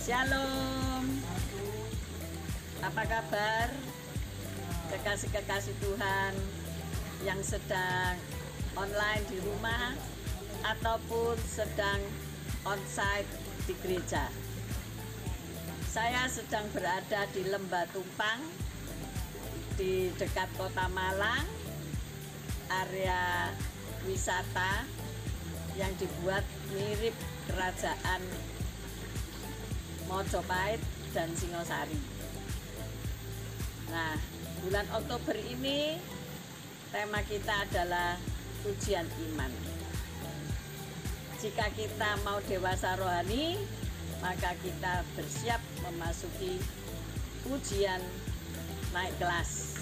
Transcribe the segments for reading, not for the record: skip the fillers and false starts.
Shalom. Apa kabar kekasih-kekasih Tuhan yang sedang online di rumah ataupun sedang onsite di gereja? Saya sedang berada di Lembah Tumpang di dekat Kota Malang, area wisata yang dibuat mirip kerajaan Mojopahit dan Singosari. Nah, bulan Oktober ini tema kita adalah ujian iman. Jika kita mau dewasa rohani, maka kita bersiap memasuki ujian naik kelas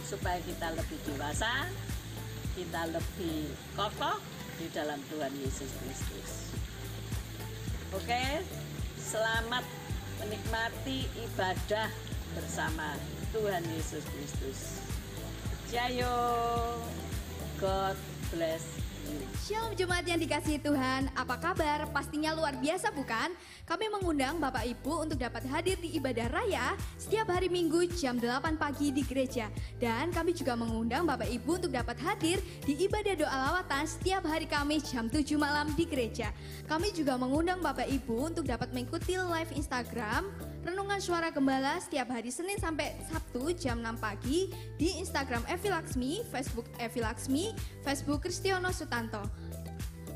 supaya kita lebih dewasa, kita lebih kokoh di dalam Tuhan Yesus Kristus. Oke, selamat menikmati ibadah bersama Tuhan Yesus Kristus. Jayo, God bless you. Shalom jemaat yang dikasihi Tuhan, apa kabar? Pastinya luar biasa bukan? Kami mengundang Bapak Ibu untuk dapat hadir di ibadah raya setiap hari Minggu jam 8 pagi di gereja. Dan kami juga mengundang Bapak Ibu untuk dapat hadir di ibadah doa lawatan setiap hari Kamis jam 7 malam di gereja. Kami juga mengundang Bapak Ibu untuk dapat mengikuti live Instagram Renungan Suara Gembala setiap hari Senin sampai Sabtu jam 6 pagi di Instagram Evi Laksmi, Facebook Evi Laksmi, Facebook Kristiono Sutanto.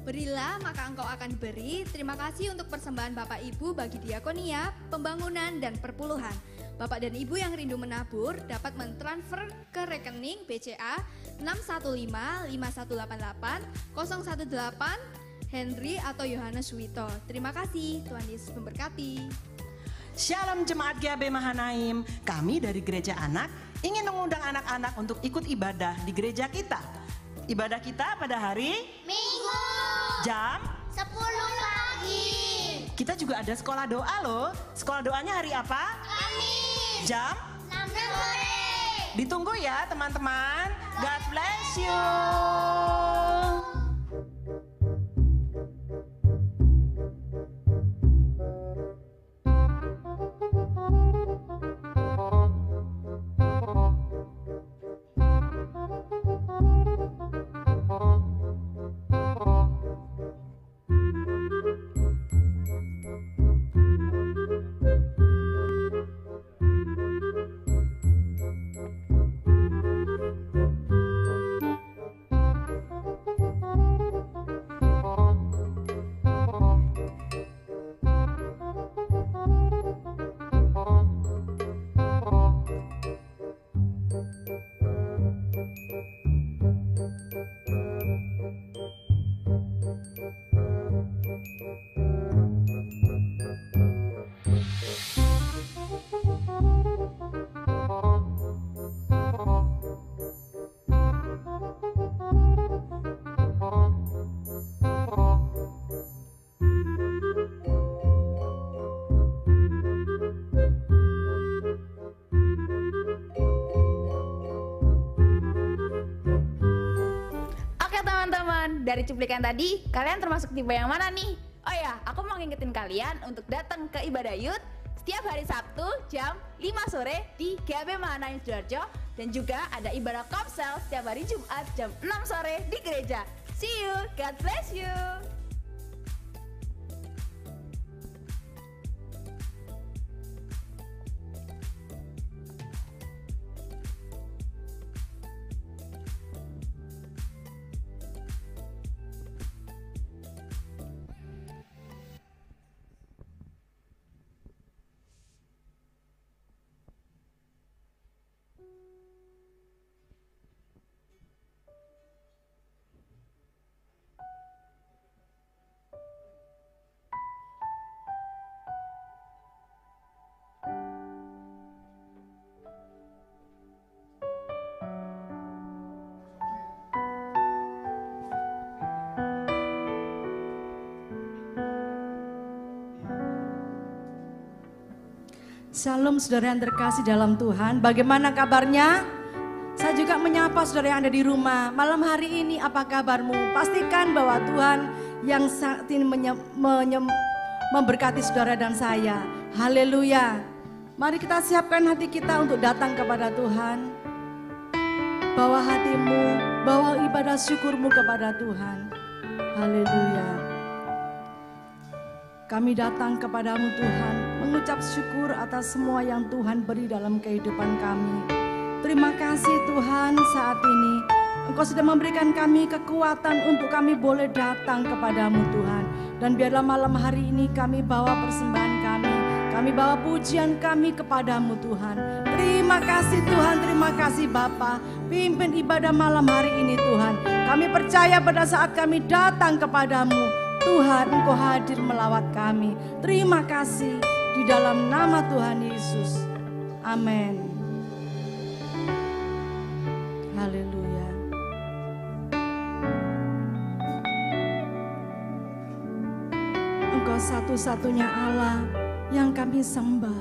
Berilah maka engkau akan diberi. Terima kasih untuk persembahan Bapak Ibu bagi diakonia, pembangunan, dan perpuluhan. Bapak dan Ibu yang rindu menabur dapat mentransfer ke rekening BCA 615-5188-018 Henry atau Yohanes Wito. Terima kasih, Tuhan Yesus memberkati. Shalom jemaat GAB Mahanaim, kami dari Gereja Anak ingin mengundang anak-anak untuk ikut ibadah di gereja kita. Ibadah kita pada hari Minggu jam 10 pagi. Kita juga ada sekolah doa loh. Sekolah doanya hari apa? Kamis Jam 6 sore. Ditunggu ya teman-teman. God bless you. Dari cuplikan tadi, kalian termasuk tipe yang mana nih? Oh ya, aku mau ngingetin kalian untuk datang ke ibadah youth setiap hari Sabtu jam 5 sore di GAB Mahanaim Sidoarjo. Dan juga ada ibadah komsel setiap hari Jumat jam 6 sore di gereja. See you, God bless you. Shalom saudara yang terkasih dalam Tuhan, bagaimana kabarnya? Saya juga menyapa saudara yang ada di rumah. Malam hari ini apa kabarmu? Pastikan bahwa Tuhan yang saat ini memberkati saudara dan saya. Haleluya. Mari kita siapkan hati kita untuk datang kepada Tuhan. Bawa hatimu, bawa ibadah syukurmu kepada Tuhan. Haleluya. Kami datang kepadamu Tuhan, mengucap syukur atas semua yang Tuhan beri dalam kehidupan kami. Terima kasih Tuhan, saat ini Engkau sudah memberikan kami kekuatan untuk kami boleh datang kepadamu Tuhan. Dan biarlah malam hari ini kami bawa persembahan kami bawa pujian kami kepadamu Tuhan. Terima kasih Tuhan, terima kasih Bapa. Pimpin ibadah malam hari ini Tuhan. Kami percaya pada saat kami datang kepadamu, Tuhan Engkau hadir melawat kami. Terima kasih di dalam nama Tuhan Yesus. Amin. Haleluya. Engkau satu-satunya Allah yang kami sembah.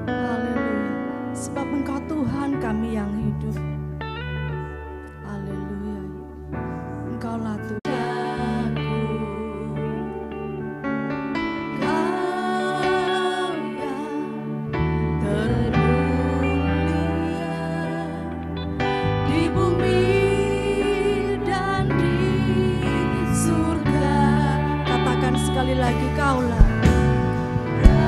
Haleluya. Sebab Engkau Tuhan kami yang hidup. Haleluya. Engkaulah Tuhan. Sekali lagi Kaulah Tuhanku,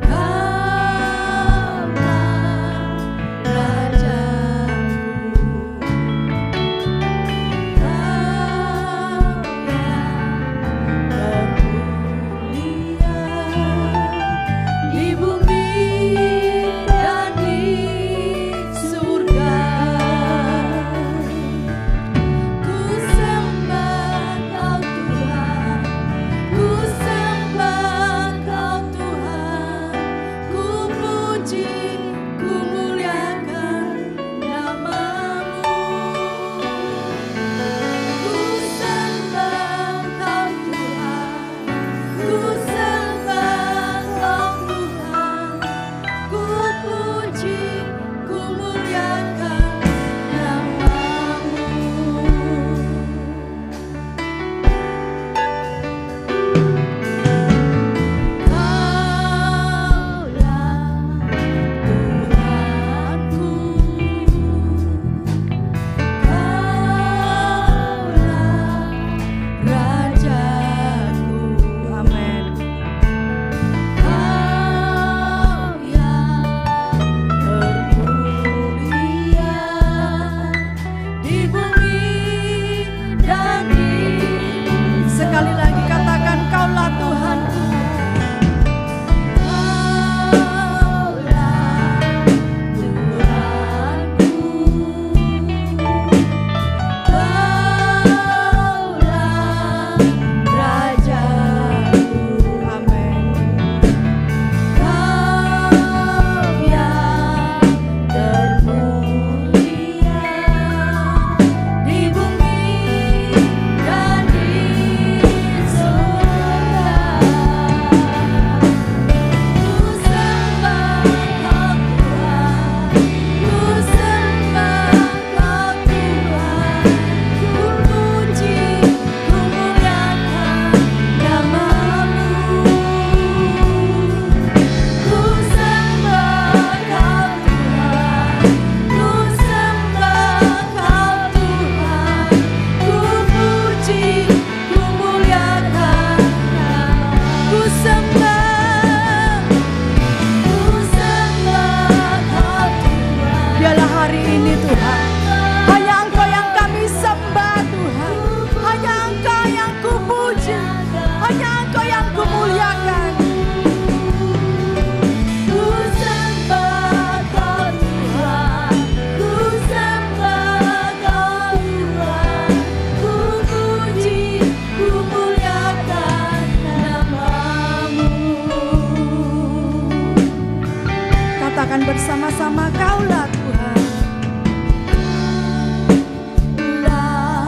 Kaulah Rajaku, Kaulah termulia di bumi dan di surga. Sekali lagi katakan Kaulah Tuhanku. Bersama-sama Kaulah Tuhan. Kaulah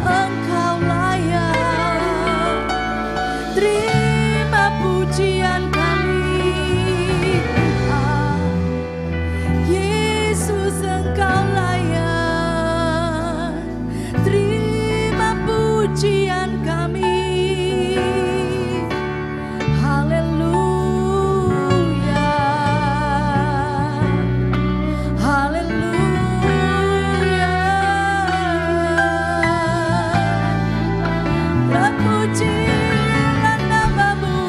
Engkau layak terima pujian kami. Yesus Engkau layak terima pujian kami. Haleluya, haleluya. Terpujilah namamu,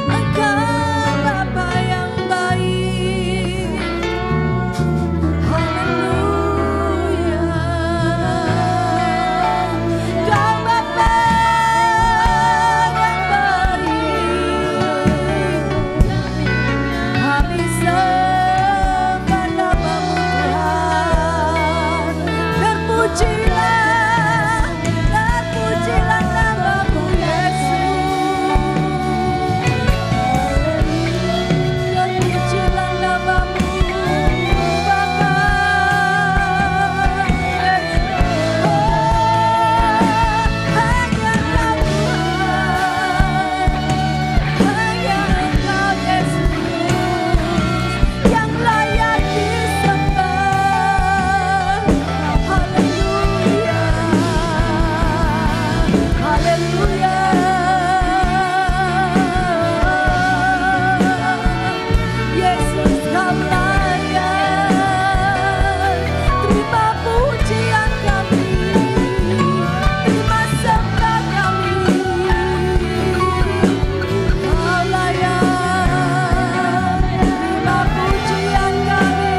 Engkau Bapa yang baik. Haleluya, Engkau Bapa yang baik. Kami sembah namamu Tuhan. Terpujilah, terpujilah namamu Yesus. Terpujilah namamu Bapa. Hanya Engkau Tuhan, hanya Engkau Yesus yang layak disembah. Haleluya, haleluya. Yesus Kau layak terima pujian kami, terima sembah kami. Kau layak terima pujian kami.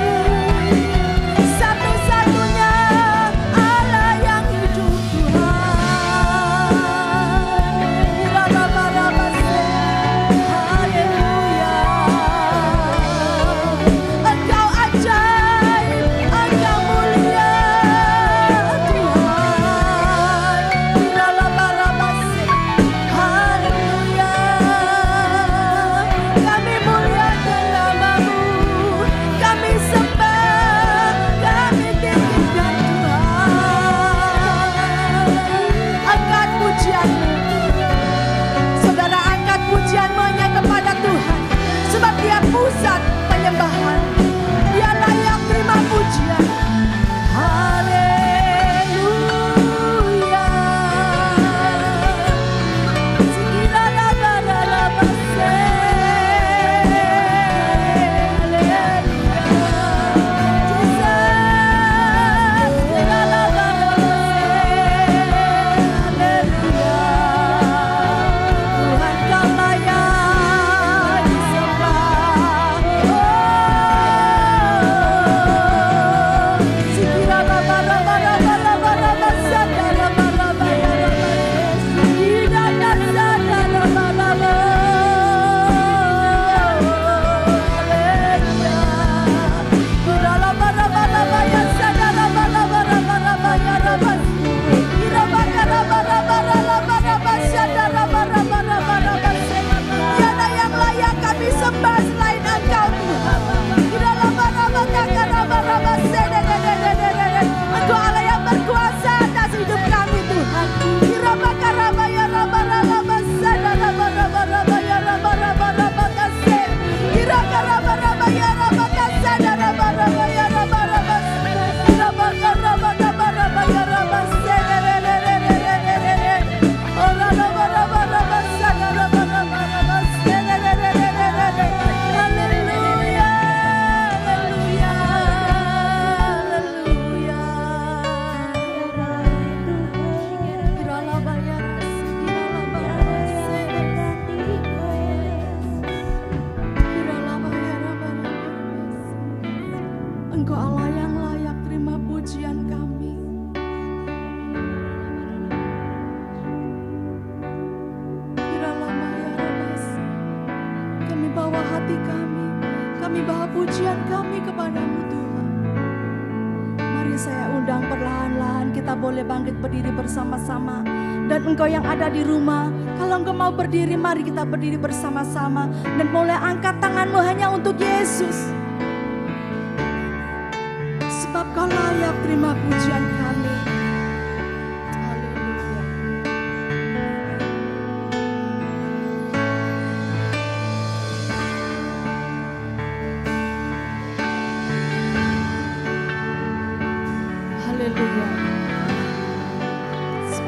Satu-satunya Allah yang hidup Tuhan. Haleluya. Engkau ajaib, Engkau mulia Tuhan. Haleluya. Kami muliakan namamu, kami sembah, kami tinggikan Tuhan. Angkat pujianmu, saudara, angkat pujianmu hanya kepada Tuhan, sebab Dia pusat penyembahan. Dia layak terima pujian. Haleluya. Tuhan Kau layak pujian kami kepadamu Tuhan. Mari saya undang perlahan-lahan kita boleh bangkit berdiri bersama-sama. Dan engkau yang ada di rumah, kalau engkau mau berdiri, mari kita berdiri bersama-sama. Dan boleh angkat tanganmu hanya untuk Yesus. Sebab kau layak terima pujian kami.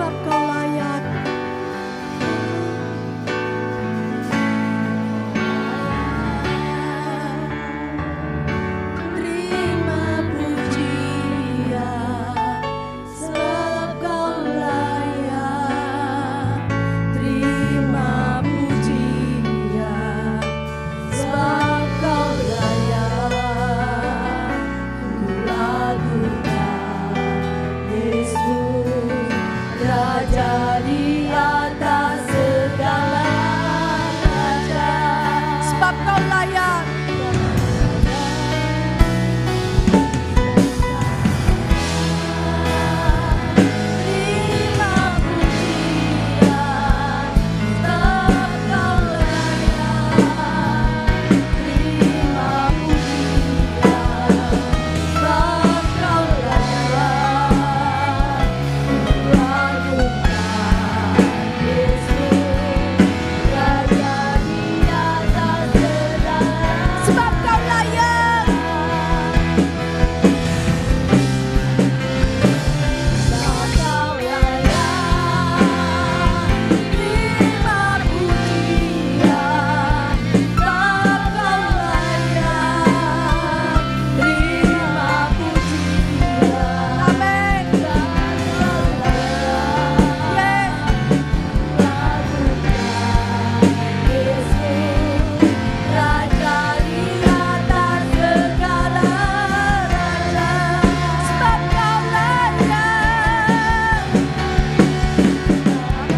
sebab kau layak. Terima pujian sebab kau layak. Terima pujian sebab kau layak. Ku lakukan Yesus, Raja di atas segala raja. Sebab kau layak. Terima pujian sebab kau layak. Terima pujian sebab kau layak. Lakukan Yesus, Raja di atas segala. Sebab kau layak. Sebab kau layak. Terima pujian sebab kau layak. Terima pujian. Amin. Yesus, Raja di atas segala raja. Sebab kau layak.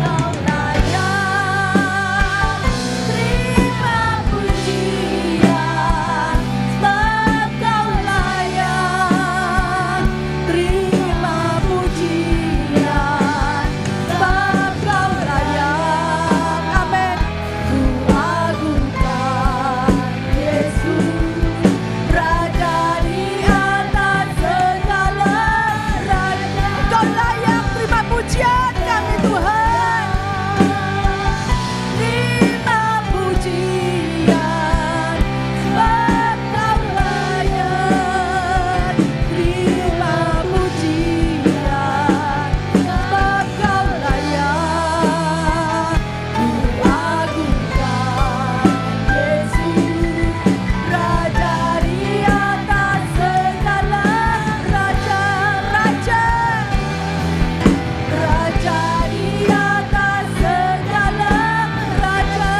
Kau layak. Terima pujian sebab kau layak. Terima pujian sebab kau layak. Amin. Ku agungkan Yesus, Raja di atas segala raja. Kau layak terima pujian kami Tuhan. Terima pujian sebab kau layak. Terima pujian sebab kau layak. Ku agungkan Yesus, Raja di atas segala raja. Raja di atas segala raja.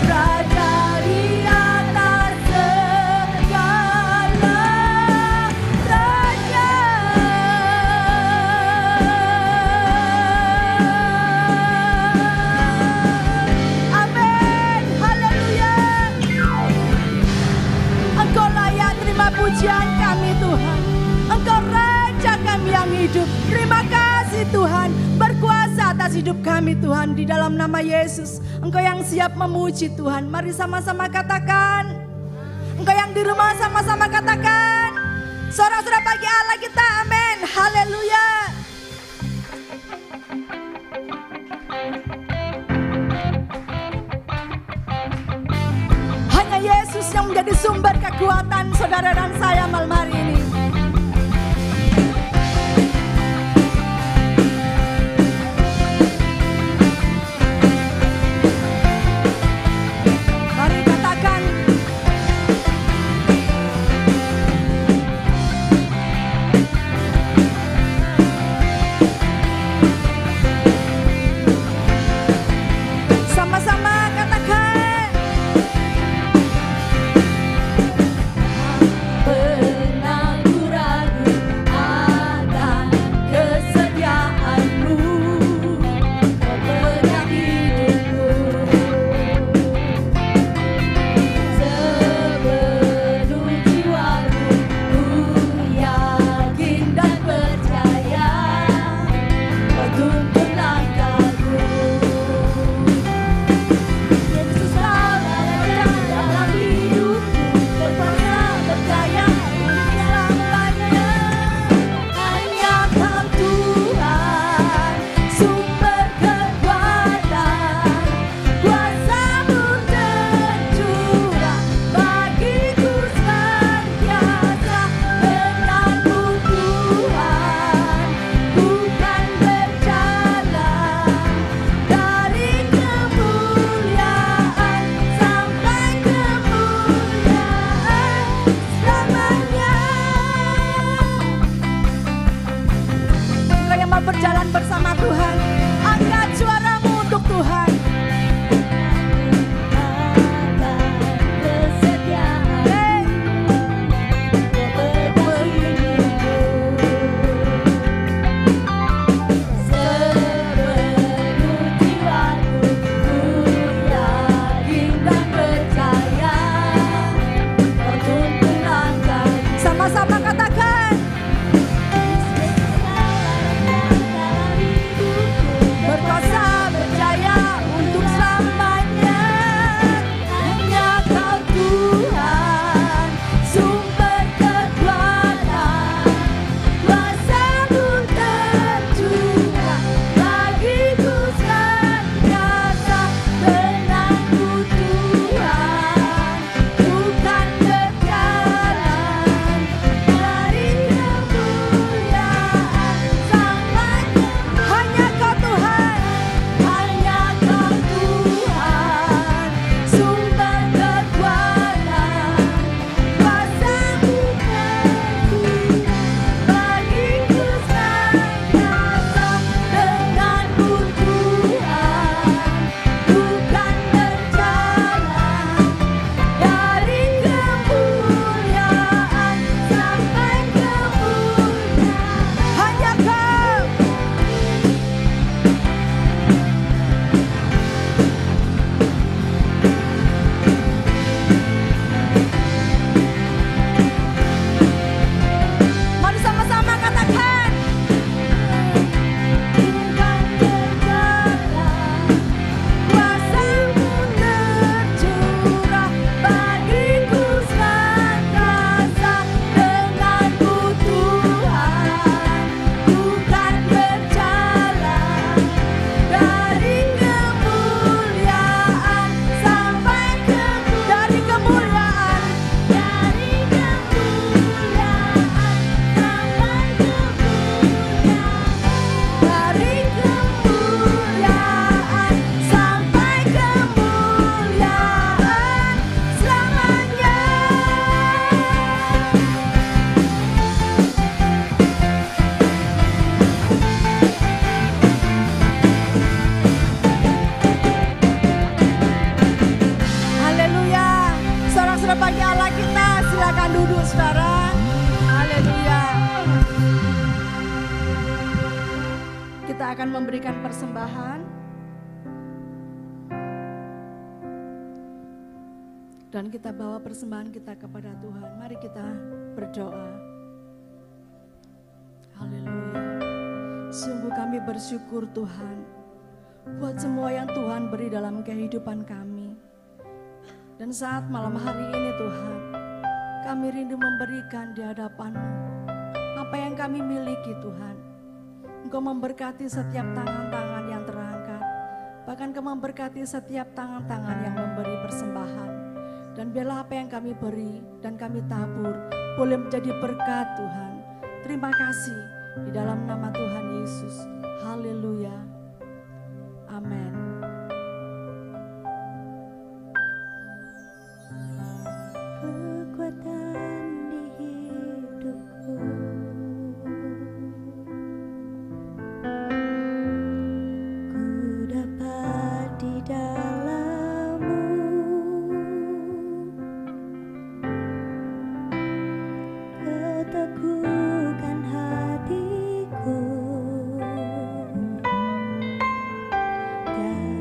Raja di atas segala raja. Amin. Haleluya. Engkau layak terima pujian kami Tuhan. Engkau Raja kami yang hidup. Terima kasih Tuhan. Berkuasa atas hidup kami Tuhan. Di dalam nama Yesus. Engkau yang siap memuji Tuhan. Mari sama-sama katakan. Engkau yang di rumah sama-sama katakan. Sorak-sorak bagi Allah kita. Amin. Haleluya. Hanya Yesus yang menjadi sumber kekuatan saudara dan saya malam hari ini. Mari katakan. Sama-sama katakan. berjalan bersama Tuhan. Angkat suaramu untuk Tuhan. Sama-sama katakan. Berkuasa berjaya untuk selamanya. Hanya Kau Tuhan, sumber kekuatan. Kuasa-Mu tercurah bagiku senantiasa. Tenangku Tuhan, bukan berjalan dari kemuliaan sampai hanya Kau Tuhan, hanya Kau Tuhan, sumber kekuatan. Kuasa-Mu tercurah bagiku senantiasa. Denganmu Tuhan, bukan berjalan dari kemuliaan sampai kemuliaan. Hanya Kau. Mari sama-sama katakan. Bukan berjalan, kuasa-Mu tercurah bagiku senantiasa. Denganmu Tuhan, bukan berjalan dari kemuliaan sampai dari kemuliaan sampai kemuliaan. Dari kemuliaan sampai kemuliaan selamanya. Haleluya. Sorak-sorak bagi Allah kita. Silakan duduk saudara. Haleluya. Kita akan memberikan persembahan. Dan kita bawa persembahan kita kepada Tuhan. Mari kita berdoa. Haleluya. Sungguh kami bersyukur Tuhan buat semua yang Tuhan beri dalam kehidupan kami. Dan saat malam hari ini Tuhan, kami rindu memberikan di hadapan-Mu apa yang kami miliki Tuhan. Engkau memberkati setiap tangan-tangan yang terangkat. Bahkan Engkau memberkati setiap tangan-tangan yang memberi persembahan. Dan biarlah apa yang kami beri dan kami tabur boleh menjadi berkat Tuhan. Terima kasih di dalam nama Tuhan Yesus. Haleluya. Amin. Kekuatan di hidupku, ku dapat di dalam-Mu. Keteguhkan hatiku dan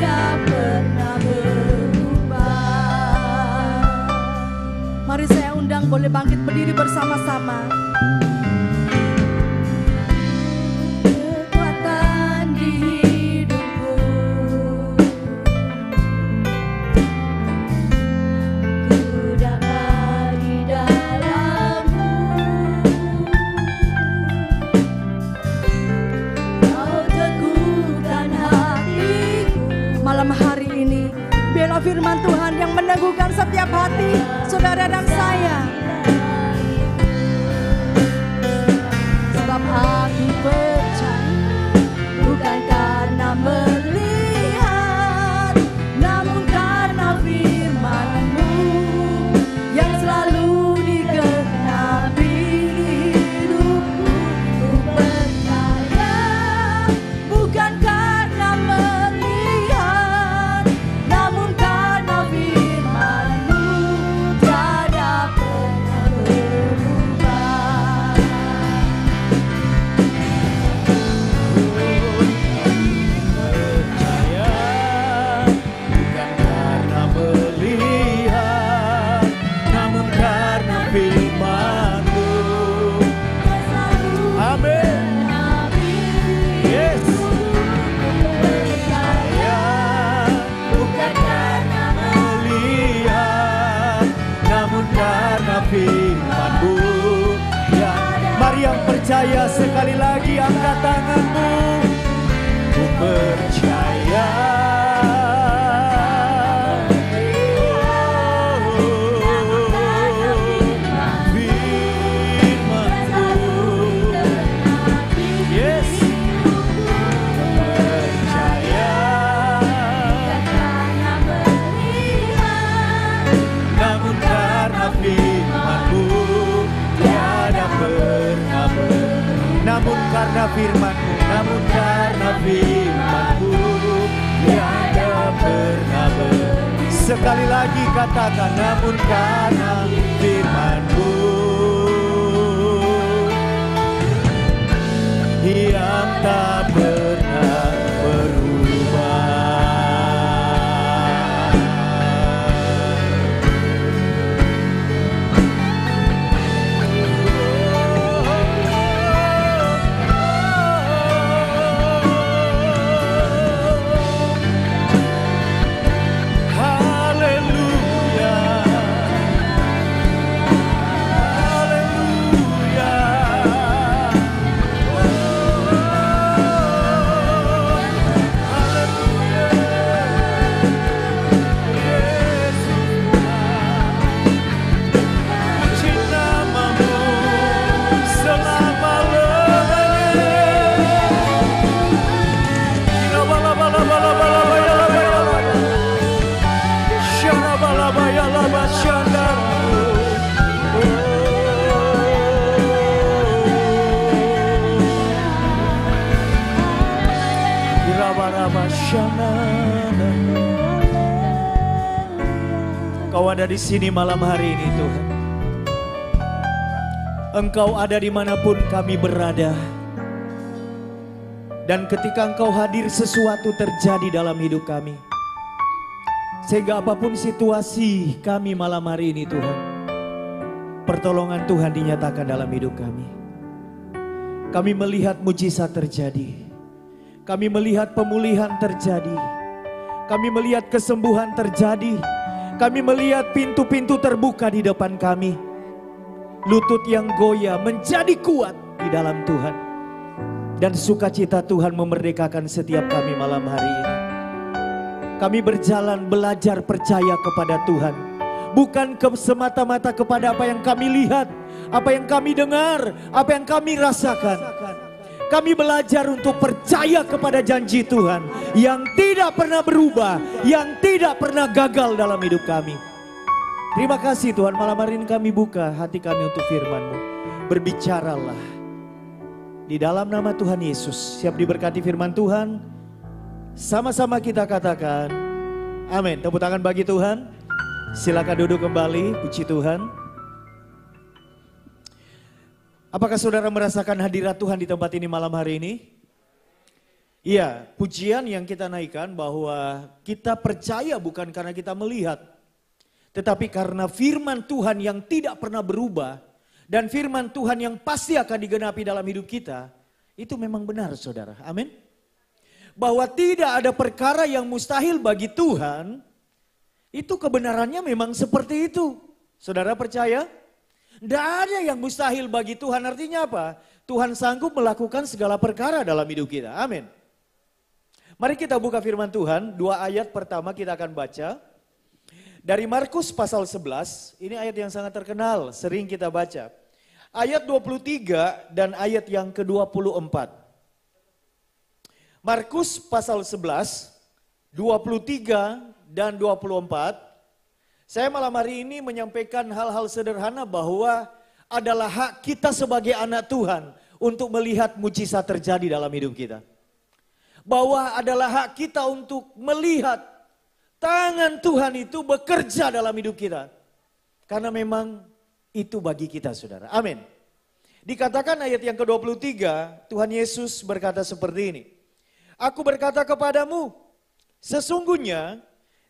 tiada pernah berubah. Mari saya undang boleh bangkit berdiri bersama-sama. Kekuatan di hidupku, ku dapat di dalam-Mu. Kau teguhkan hatiku. Malam hari ini biarlah firman Tuhan yang meneguhkan setiap hati saudara dan saya. Sebab aku percaya bukan karena melihat, namun karena firman-Mu yang selalu digenapi hidupku. Ku percaya bukan karena melihat, namun karena firman-Mu tiada pernah berubah. firman-Mu. Ya, mari yang percaya sekali lagi angkat tanganmu. Ku percaya. Namun karena firman-Mu, namun karena firman-Mu tiada pernah sekali lagi katakan, namun karena firman-Mu yang tak pernah berubah. Engkau ada di sini malam hari ini Tuhan. Engkau ada dimanapun kami berada. Dan ketika Engkau hadir sesuatu terjadi dalam hidup kami. Sehingga apapun situasi kami malam hari ini Tuhan, pertolongan Tuhan dinyatakan dalam hidup kami. Kami melihat mujizat terjadi. Kami melihat pemulihan terjadi. Kami melihat kesembuhan terjadi. Kami melihat pintu-pintu terbuka di depan kami. Lutut yang goyah menjadi kuat di dalam Tuhan. Dan sukacita Tuhan memerdekakan setiap kami malam hari ini. Kami berjalan belajar percaya kepada Tuhan. Bukan semata-mata kepada apa yang kami lihat, apa yang kami dengar, apa yang kami rasakan. Kami belajar untuk percaya kepada janji Tuhan yang tidak pernah berubah, yang tidak pernah gagal dalam hidup kami. Terima kasih Tuhan, malam hari ini kami buka hati kami untuk firman-Mu. Berbicaralah di dalam nama Tuhan Yesus. Siap diberkati firman Tuhan. Sama-sama kita katakan amin. Tepuk tangan bagi Tuhan. Silakan duduk kembali, puji Tuhan. Apakah saudara merasakan hadirat Tuhan di tempat ini malam hari ini? Iya, pujian yang kita naikkan bahwa kita percaya bukan karena kita melihat, tetapi karena firman Tuhan yang tidak pernah berubah dan firman Tuhan yang pasti akan digenapi dalam hidup kita, itu memang benar saudara, amin. Bahwa tidak ada perkara yang mustahil bagi Tuhan, itu kebenarannya memang seperti itu. Saudara percaya? Tidak ada yang mustahil bagi Tuhan, artinya apa? Tuhan sanggup melakukan segala perkara dalam hidup kita, amin. Mari kita buka firman Tuhan, 2 ayat pertama kita akan baca. Dari Markus pasal 11, ini ayat yang sangat terkenal, sering kita baca. Ayat 23 dan ayat yang ke-24. Markus pasal 11, 23 dan 24. Saya malam hari ini menyampaikan hal-hal sederhana bahwa adalah hak kita sebagai anak Tuhan untuk melihat mujizat terjadi dalam hidup kita. Bahwa adalah hak kita untuk melihat tangan Tuhan itu bekerja dalam hidup kita. Karena memang itu bagi kita saudara. Amin. Dikatakan ayat yang ke-23, Tuhan Yesus berkata seperti ini. Aku berkata kepadamu, sesungguhnya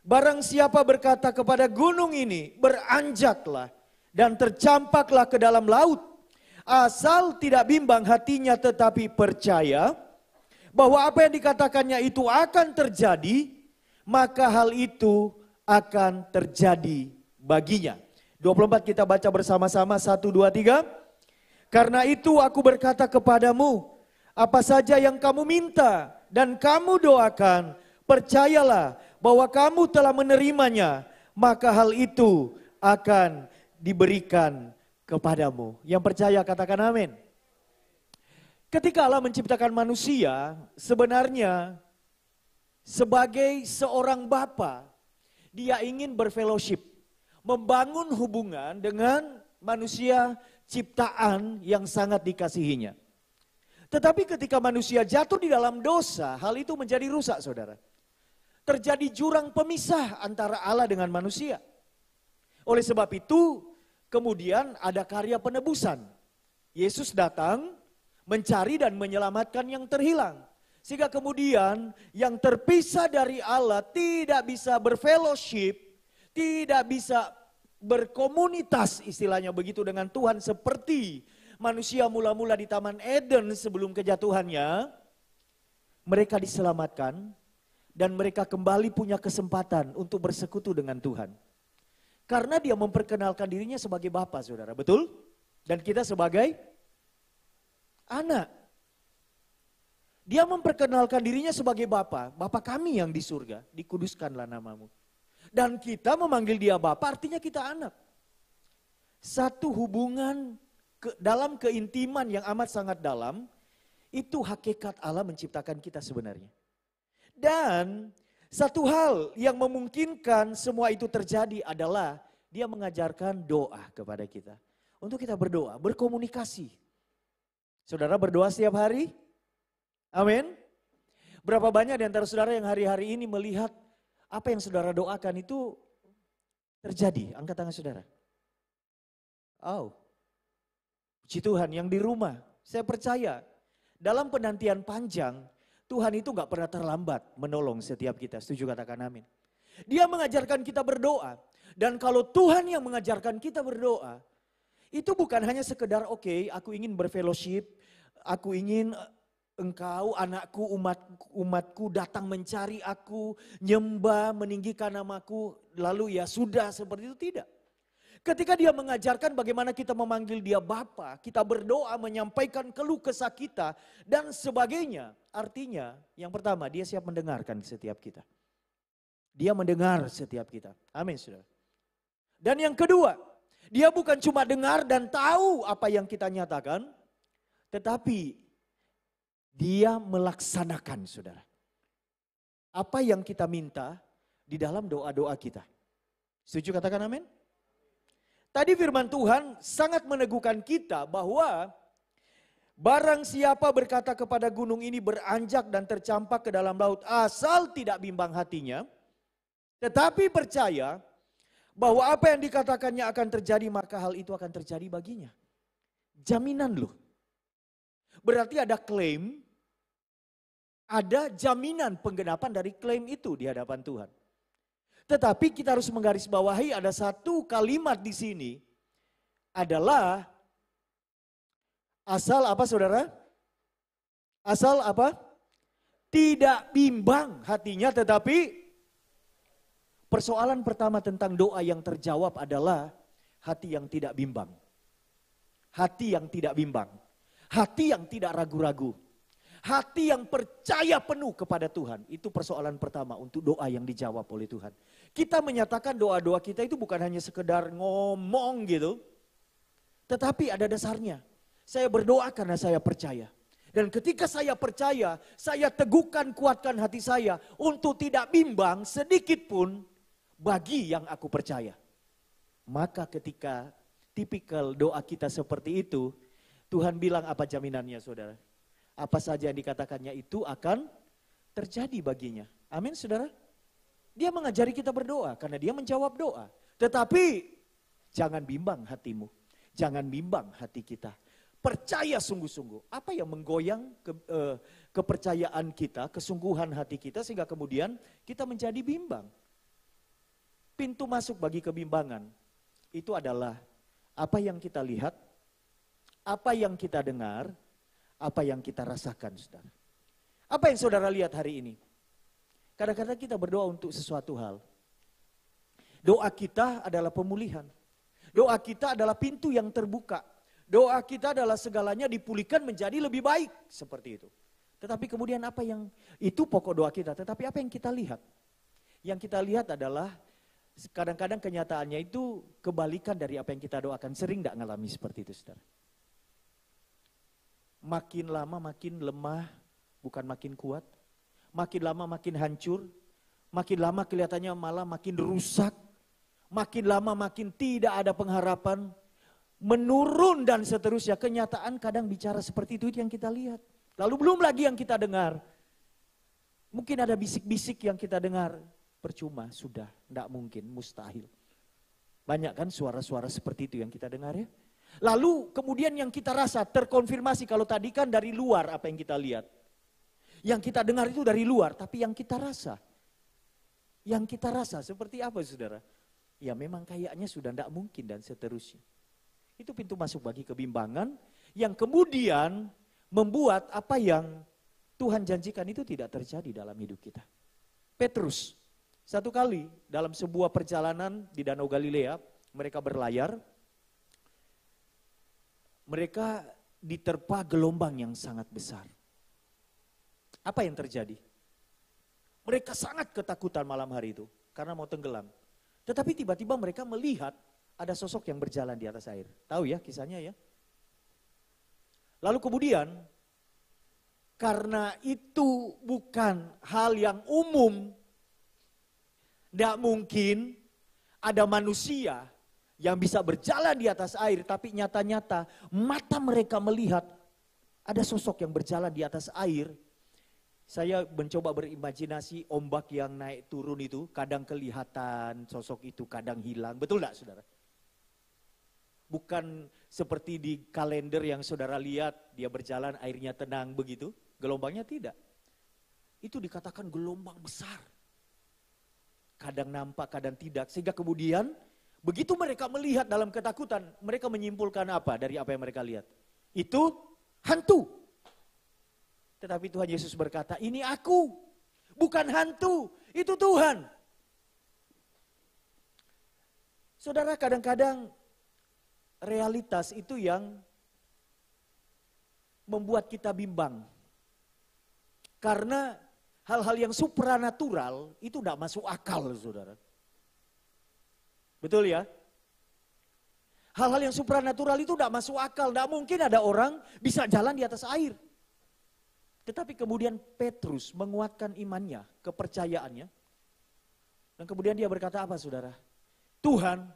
barang siapa berkata kepada gunung ini, beranjaklah dan tercampaklah ke dalam laut. Asal tidak bimbang hatinya tetapi percaya bahwa apa yang dikatakannya itu akan terjadi, maka hal itu akan terjadi baginya. 24 kita baca bersama-sama, 1, 2, 3. Karena itu aku berkata kepadamu, apa saja yang kamu minta dan kamu doakan, percayalah bahwa kamu telah menerimanya, maka hal itu akan diberikan kepadamu. Yang percaya katakan amin. Ketika Allah menciptakan manusia, sebenarnya sebagai seorang bapa, dia ingin berfellowship, membangun hubungan dengan manusia ciptaan yang sangat dikasihinya. Tetapi ketika manusia jatuh di dalam dosa, hal itu menjadi rusak saudara. Terjadi jurang pemisah antara Allah dengan manusia. Oleh sebab itu, kemudian ada karya penebusan. Yesus datang mencari dan menyelamatkan yang terhilang. Sehingga kemudian yang terpisah dari Allah tidak bisa berfellowship, tidak bisa berkomunitas istilahnya begitu dengan Tuhan seperti manusia mula-mula di Taman Eden sebelum kejatuhannya. Mereka diselamatkan dan mereka kembali punya kesempatan untuk bersekutu dengan Tuhan. Karena dia memperkenalkan dirinya sebagai Bapa saudara, betul? Dan kita sebagai anak. Dia memperkenalkan dirinya sebagai Bapa. Bapa kami yang di surga, dikuduskanlah namamu. Dan kita memanggil dia Bapa artinya kita anak. Satu hubungan dalam keintiman yang amat sangat dalam, itu hakikat Allah menciptakan kita sebenarnya. Dan satu hal yang memungkinkan semua itu terjadi adalah dia mengajarkan doa kepada kita. Untuk kita berdoa, berkomunikasi. Saudara berdoa setiap hari? Amin. Berapa banyak di antara saudara yang hari-hari ini melihat apa yang saudara doakan itu terjadi? Angkat tangan saudara. Oh, puji Tuhan yang di rumah. Saya percaya dalam penantian panjang, Tuhan itu gak pernah terlambat menolong setiap kita. Setuju katakan amin. Dia mengajarkan kita berdoa. Dan kalau Tuhan yang mengajarkan kita berdoa, itu bukan hanya sekedar oke, aku ingin berfellowship, aku ingin engkau, anakku, umatku datang mencari aku, nyembah, meninggikan namaku, lalu ya sudah seperti itu, tidak. Ketika dia mengajarkan bagaimana kita memanggil dia Bapa, kita berdoa, menyampaikan keluh kesah kita dan sebagainya. Artinya yang pertama dia siap mendengarkan setiap kita. Dia mendengar setiap kita. Amin saudara. Dan yang kedua, dia bukan cuma dengar dan tahu apa yang kita nyatakan, tetapi dia melaksanakan saudara. Apa yang kita minta di dalam doa-doa kita. Setuju katakan amin? Tadi firman Tuhan sangat meneguhkan kita bahwa barang siapa berkata kepada gunung ini beranjak dan tercampak ke dalam laut asal tidak bimbang hatinya, tetapi percaya bahwa apa yang dikatakannya akan terjadi maka hal itu akan terjadi baginya. Jaminan loh. Berarti ada klaim, ada jaminan penggenapan dari klaim itu di hadapan Tuhan. Tetapi kita harus menggarisbawahi ada satu kalimat di sini adalah asal apa saudara? Asal apa? Tidak bimbang hatinya, tetapi persoalan pertama tentang doa yang terjawab adalah hati yang tidak bimbang. Hati yang tidak bimbang. Hati yang tidak ragu-ragu. Hati yang percaya penuh kepada Tuhan. Itu persoalan pertama untuk doa yang dijawab oleh Tuhan. Kita menyatakan doa-doa kita itu bukan hanya sekedar ngomong gitu. Tetapi ada dasarnya. Saya berdoa karena saya percaya. Dan ketika saya percaya, saya teguhkan, kuatkan hati saya untuk tidak bimbang sedikit pun bagi yang aku percaya. Maka ketika tipikal doa kita seperti itu, Tuhan bilang apa jaminannya saudara? Apa saja yang dikatakannya itu akan terjadi baginya. Amin saudara? Dia mengajari kita berdoa karena dia menjawab doa. Tetapi jangan bimbang hatimu. Jangan bimbang hati kita. Percaya sungguh-sungguh. Apa yang menggoyang kepercayaan kita, kesungguhan hati kita sehingga kemudian kita menjadi bimbang. Pintu masuk bagi kebimbangan itu adalah apa yang kita lihat, apa yang kita dengar, apa yang kita rasakan, saudara. Apa yang saudara lihat hari ini? Kadang-kadang kita berdoa untuk sesuatu hal. Doa kita adalah pemulihan. Doa kita adalah pintu yang terbuka. Doa kita adalah segalanya dipulihkan menjadi lebih baik. Seperti itu. Tetapi kemudian apa yang, itu pokok doa kita. Tetapi apa yang kita lihat? Yang kita lihat adalah kadang-kadang kenyataannya itu kebalikan dari apa yang kita doakan. Sering tidak ngalami seperti itu, saudara. Makin lama makin lemah, bukan makin kuat. Makin lama makin hancur. Makin lama kelihatannya malah makin rusak. Makin lama makin tidak ada pengharapan. Menurun dan seterusnya. Kenyataan kadang bicara seperti itu yang kita lihat. Lalu belum lagi yang kita dengar. Mungkin ada bisik-bisik yang kita dengar. Percuma, sudah, tidak mungkin, mustahil. Banyak kan suara-suara seperti itu yang kita dengar ya. Lalu kemudian yang kita rasa terkonfirmasi kalau tadi kan dari luar apa yang kita lihat. Yang kita dengar itu dari luar, tapi yang kita rasa. Yang kita rasa seperti apa saudara? Ya memang kayaknya sudah tidak mungkin dan seterusnya. Itu pintu masuk bagi kebimbangan yang kemudian membuat apa yang Tuhan janjikan itu tidak terjadi dalam hidup kita. Petrus, satu kali dalam sebuah perjalanan di Danau Galilea, mereka berlayar. Mereka diterpa gelombang yang sangat besar. Apa yang terjadi? Mereka sangat ketakutan malam hari itu karena mau tenggelam. Tetapi tiba-tiba mereka melihat ada sosok yang berjalan di atas air. Tahu ya kisahnya ya? Lalu kemudian karena itu bukan hal yang umum, tidak mungkin ada manusia yang bisa berjalan di atas air, tapi nyata-nyata mata mereka melihat ada sosok yang berjalan di atas air. Saya mencoba berimajinasi ombak yang naik turun itu, kadang kelihatan sosok itu, kadang hilang. Betul tidak saudara? Bukan seperti di kalender yang saudara lihat, dia berjalan airnya tenang begitu, gelombangnya tidak. Itu dikatakan gelombang besar. Kadang nampak, kadang tidak. Sehingga kemudian begitu mereka melihat dalam ketakutan, mereka menyimpulkan apa dari apa yang mereka lihat? Itu hantu. Tetapi Tuhan Yesus berkata, ini aku, bukan hantu, itu Tuhan. Saudara, kadang-kadang realitas itu yang membuat kita bimbang. Karena hal-hal yang supranatural itu tidak masuk akal, saudara. Betul ya? Hal-hal yang supranatural itu tidak masuk akal. Tidak mungkin ada orang bisa jalan di atas air. Tetapi kemudian Petrus menguatkan imannya, kepercayaannya. Dan kemudian dia berkata apa saudara? Tuhan,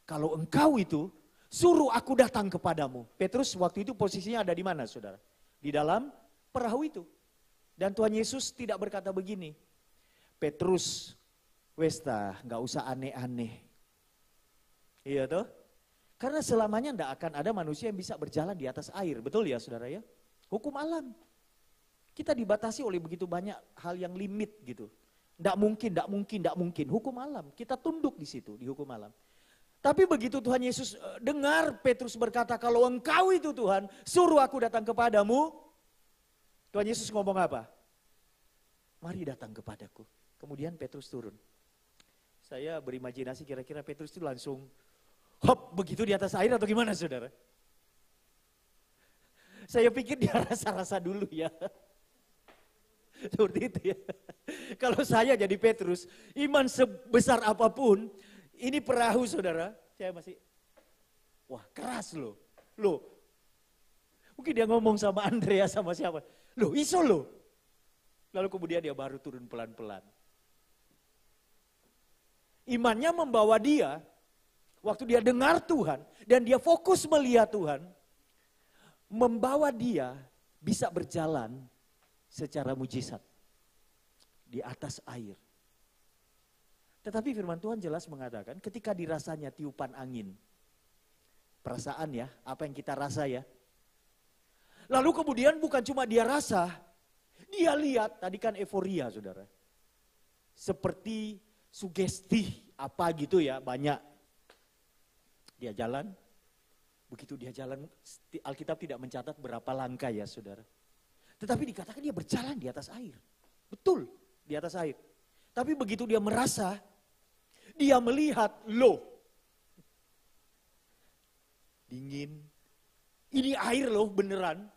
kalau engkau itu suruh aku datang kepadamu. Petrus waktu itu posisinya ada di mana saudara? Di dalam perahu itu. Dan Tuhan Yesus tidak berkata begini. Petrus, westa gak usah aneh-aneh. Iya toh? Karena selamanya tidak akan ada manusia yang bisa berjalan di atas air. Betul ya saudara ya? Hukum alam. Kita dibatasi oleh begitu banyak hal yang limit gitu. Tidak mungkin. Hukum alam, kita tunduk di situ, di hukum alam. Tapi begitu Tuhan Yesus dengar Petrus berkata, kalau engkau itu Tuhan, suruh aku datang kepadamu. Tuhan Yesus ngomong apa? Mari datang kepadaku. Kemudian Petrus turun. Saya berimajinasi kira-kira Petrus itu langsung hop begitu di atas air atau gimana saudara? Saya pikir dia rasa-rasa dulu ya. Seperti itu ya. Kalau saya jadi Petrus, iman sebesar apapun, ini perahu saudara, saya masih, wah keras loh. Mungkin dia ngomong sama Andrea sama siapa, loh iso loh. Lalu kemudian dia baru turun pelan-pelan. Imannya membawa dia, waktu dia dengar Tuhan, dan dia fokus melihat Tuhan, membawa dia bisa berjalan secara mujizat di atas air. Tetapi firman Tuhan jelas mengatakan ketika dirasanya tiupan angin. Perasaan ya, apa yang kita rasa ya. Lalu kemudian bukan cuma dia rasa, dia lihat, tadi kan euforia saudara. Seperti sugesti apa gitu ya, banyak. Dia jalan, begitu dia jalan, Alkitab tidak mencatat berapa langkah ya saudara. Tetapi dikatakan dia berjalan di atas air. Betul, di atas air. Tapi begitu dia merasa, dia melihat, loh, dingin, ini air loh beneran.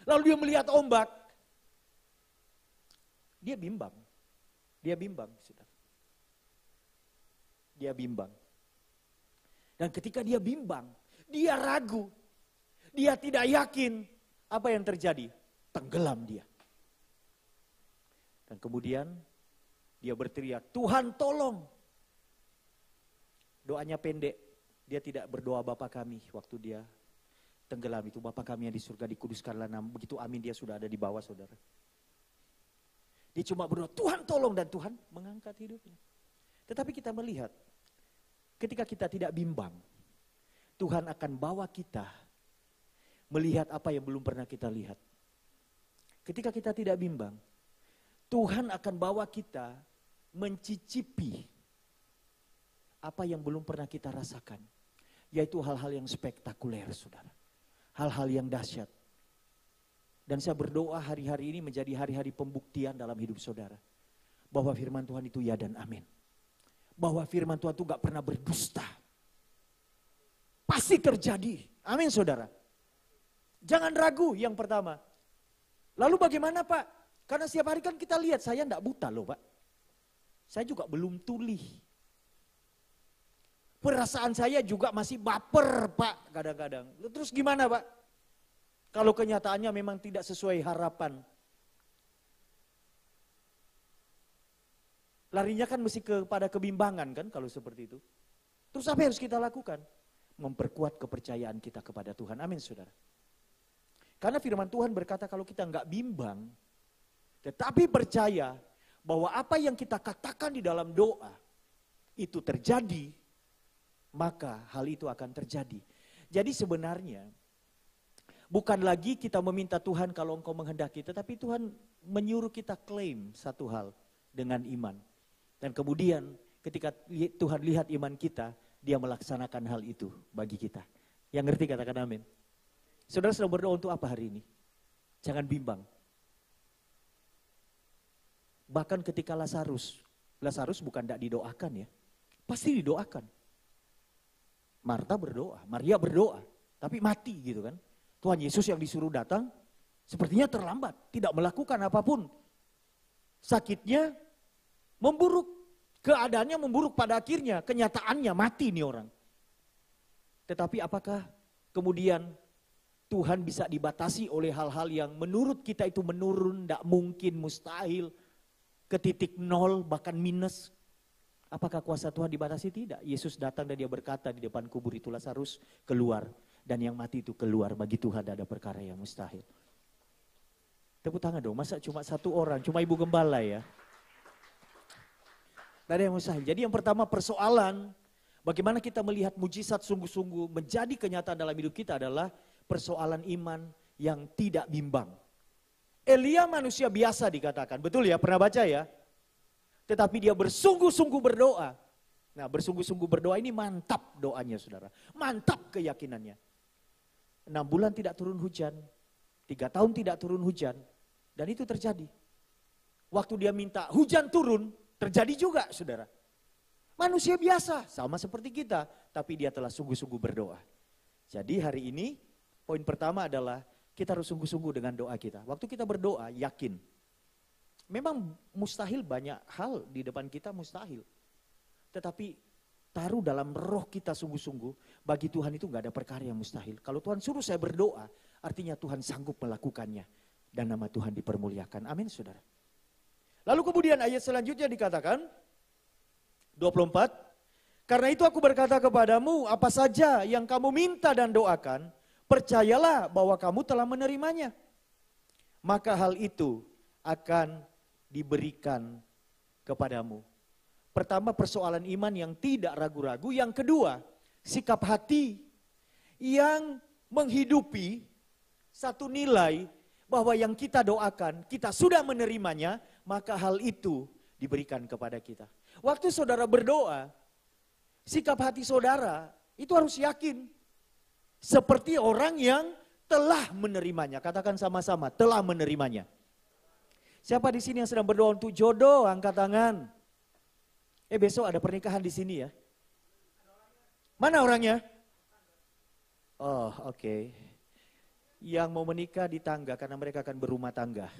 Lalu dia melihat ombak, dia bimbang, saudara. Dia bimbang. Dan ketika dia bimbang, dia ragu, dia tidak yakin, apa yang terjadi? Tenggelam dia. Dan kemudian dia berteriak, Tuhan tolong. Doanya pendek, dia tidak berdoa Bapa kami waktu dia tenggelam itu. Bapa kami yang di surga dikuduskanlah namamu. Begitu amin dia sudah ada di bawah saudara. Dia cuma berdoa, Tuhan tolong, dan Tuhan mengangkat hidupnya. Tetapi kita melihat, ketika kita tidak bimbang, Tuhan akan bawa kita melihat apa yang belum pernah kita lihat. Ketika kita tidak bimbang, Tuhan akan bawa kita mencicipi apa yang belum pernah kita rasakan. Yaitu hal-hal yang spektakuler, saudara. Hal-hal yang dahsyat. Dan saya berdoa hari-hari ini menjadi hari-hari pembuktian dalam hidup saudara. Bahwa firman Tuhan itu ya dan amin. Bahwa firman Tuhan itu gak pernah berdusta. Pasti terjadi. Amin saudara. Jangan ragu yang pertama. Lalu bagaimana Pak? Karena setiap hari kan kita lihat, saya enggak buta loh Pak. Saya juga belum tuli. Perasaan saya juga masih baper Pak kadang-kadang. Terus gimana Pak? Kalau kenyataannya memang tidak sesuai harapan. Larinya kan mesti kepada kebimbangan kan kalau seperti itu. Terus apa yang harus kita lakukan? Memperkuat kepercayaan kita kepada Tuhan. Amin saudara. Karena firman Tuhan berkata kalau kita enggak bimbang, tetapi percaya bahwa apa yang kita katakan di dalam doa itu terjadi, maka hal itu akan terjadi. Jadi sebenarnya bukan lagi kita meminta Tuhan kalau engkau menghendaki, tetapi Tuhan menyuruh kita klaim satu hal dengan iman. Dan kemudian ketika Tuhan lihat iman kita, dia melaksanakan hal itu bagi kita. Yang ngerti katakan amin. Saudara sedang berdoa untuk apa hari ini? Jangan bimbang. Bahkan ketika Lazarus bukan tidak didoakan ya, pasti didoakan. Marta berdoa, Maria berdoa, tapi mati gitu kan. Tuhan Yesus yang disuruh datang, sepertinya terlambat, tidak melakukan apapun. Sakitnya memburuk, keadaannya memburuk pada akhirnya, kenyataannya mati nih orang. Tetapi apakah kemudian Tuhan bisa dibatasi oleh hal-hal yang menurut kita itu menurun, tidak mungkin, mustahil, ke titik nol bahkan minus. Apakah kuasa Tuhan dibatasi? Tidak. Yesus datang dan dia berkata di depan kubur itu Lazarus keluar. Dan yang mati itu keluar. Bagi Tuhan ada perkara yang mustahil. Tepuk tangan dong, masa cuma satu orang, cuma ibu gembala ya. Tidak ada yang mustahil. Jadi yang pertama persoalan, bagaimana kita melihat mujizat sungguh-sungguh menjadi kenyataan dalam hidup kita adalah persoalan iman yang tidak bimbang. Elia manusia biasa dikatakan, betul ya, pernah baca ya? Tetapi dia bersungguh-sungguh berdoa. Nah, bersungguh-sungguh berdoa ini mantap doanya saudara. Mantap keyakinannya. 6 bulan tidak turun hujan, 3 tahun tidak turun hujan, dan itu terjadi. Waktu dia minta hujan turun, terjadi juga saudara. Manusia biasa, sama seperti kita, tapi dia telah sungguh-sungguh berdoa. Jadi hari ini, poin pertama adalah kita harus sungguh-sungguh dengan doa kita. Waktu kita berdoa, yakin. Memang mustahil, banyak hal di depan kita mustahil. Tetapi taruh dalam roh kita sungguh-sungguh, bagi Tuhan itu gak ada perkara yang mustahil. Kalau Tuhan suruh saya berdoa, artinya Tuhan sanggup melakukannya. Dan nama Tuhan dipermuliakan. Amin saudara. Lalu kemudian ayat selanjutnya dikatakan, 24, karena itu aku berkata kepadamu, apa saja yang kamu minta dan doakan, percayalah bahwa kamu telah menerimanya. Maka hal itu akan diberikan kepadamu. Pertama, persoalan iman yang tidak ragu-ragu. Yang kedua, sikap hati yang menghidupi satu nilai bahwa yang kita doakan, kita sudah menerimanya, maka hal itu diberikan kepada kita. Waktu saudara berdoa, sikap hati saudara itu harus yakin. Seperti orang yang telah menerimanya. Katakan sama-sama, telah menerimanya. Siapa di sini yang sedang berdoa untuk jodoh? Angkat tangan. Besok ada pernikahan di sini ya. Mana orangnya? Oh, oke. Yang mau menikah di tangga karena mereka akan berumah tangga.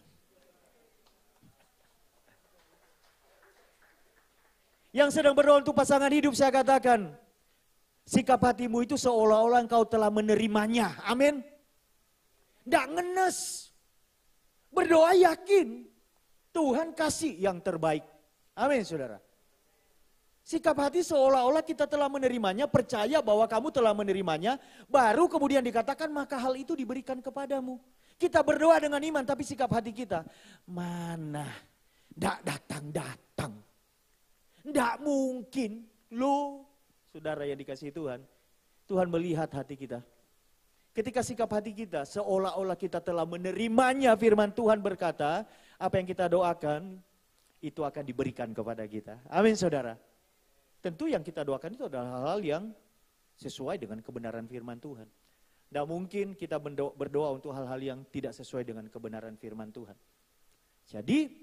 Yang sedang berdoa untuk pasangan hidup, saya katakan, sikap hatimu itu seolah-olah engkau telah menerimanya. Amin. Nggak ngenes. Berdoa yakin. Tuhan kasih yang terbaik. Amin saudara. Sikap hati seolah-olah kita telah menerimanya, percaya bahwa kamu telah menerimanya, baru kemudian dikatakan maka hal itu diberikan kepadamu. Kita berdoa dengan iman, tapi sikap hati kita, mana? Nggak datang-datang. Nggak mungkin. Loh, saudara yang dikasihi Tuhan, Tuhan melihat hati kita. Ketika sikap hati kita seolah-olah kita telah menerimanya, firman Tuhan berkata, apa yang kita doakan, itu akan diberikan kepada kita. Amin saudara. Tentu yang kita doakan itu adalah hal-hal yang sesuai dengan kebenaran firman Tuhan. Tidak mungkin kita berdoa untuk hal-hal yang tidak sesuai dengan kebenaran firman Tuhan. Jadi,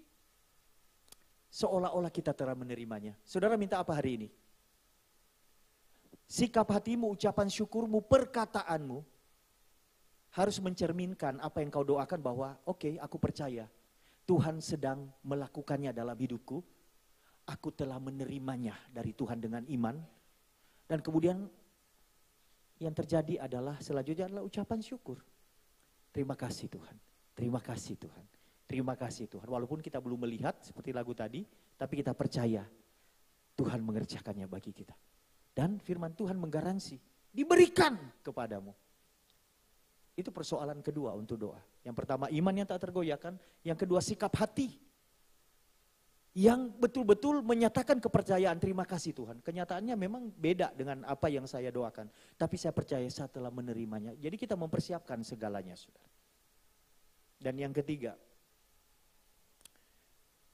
seolah-olah kita telah menerimanya. Saudara minta apa hari ini? Sikap hatimu, ucapan syukurmu, perkataanmu harus mencerminkan apa yang kau doakan bahwa oke, aku percaya Tuhan sedang melakukannya dalam hidupku. Aku telah menerimanya dari Tuhan dengan iman. Dan kemudian yang terjadi adalah selanjutnya adalah ucapan syukur. Terima kasih Tuhan, terima kasih Tuhan, terima kasih Tuhan. Walaupun kita belum melihat seperti lagu tadi, tapi kita percaya Tuhan mengerjakannya bagi kita. Dan firman Tuhan menggaransi, diberikan kepadamu. Itu persoalan kedua untuk doa. Yang pertama iman yang tak tergoyahkan, yang kedua sikap hati yang betul-betul menyatakan kepercayaan, terima kasih Tuhan. Kenyataannya memang beda dengan apa yang saya doakan. Tapi saya percaya saya telah menerimanya. Jadi kita mempersiapkan segalanya saudara. Dan yang ketiga,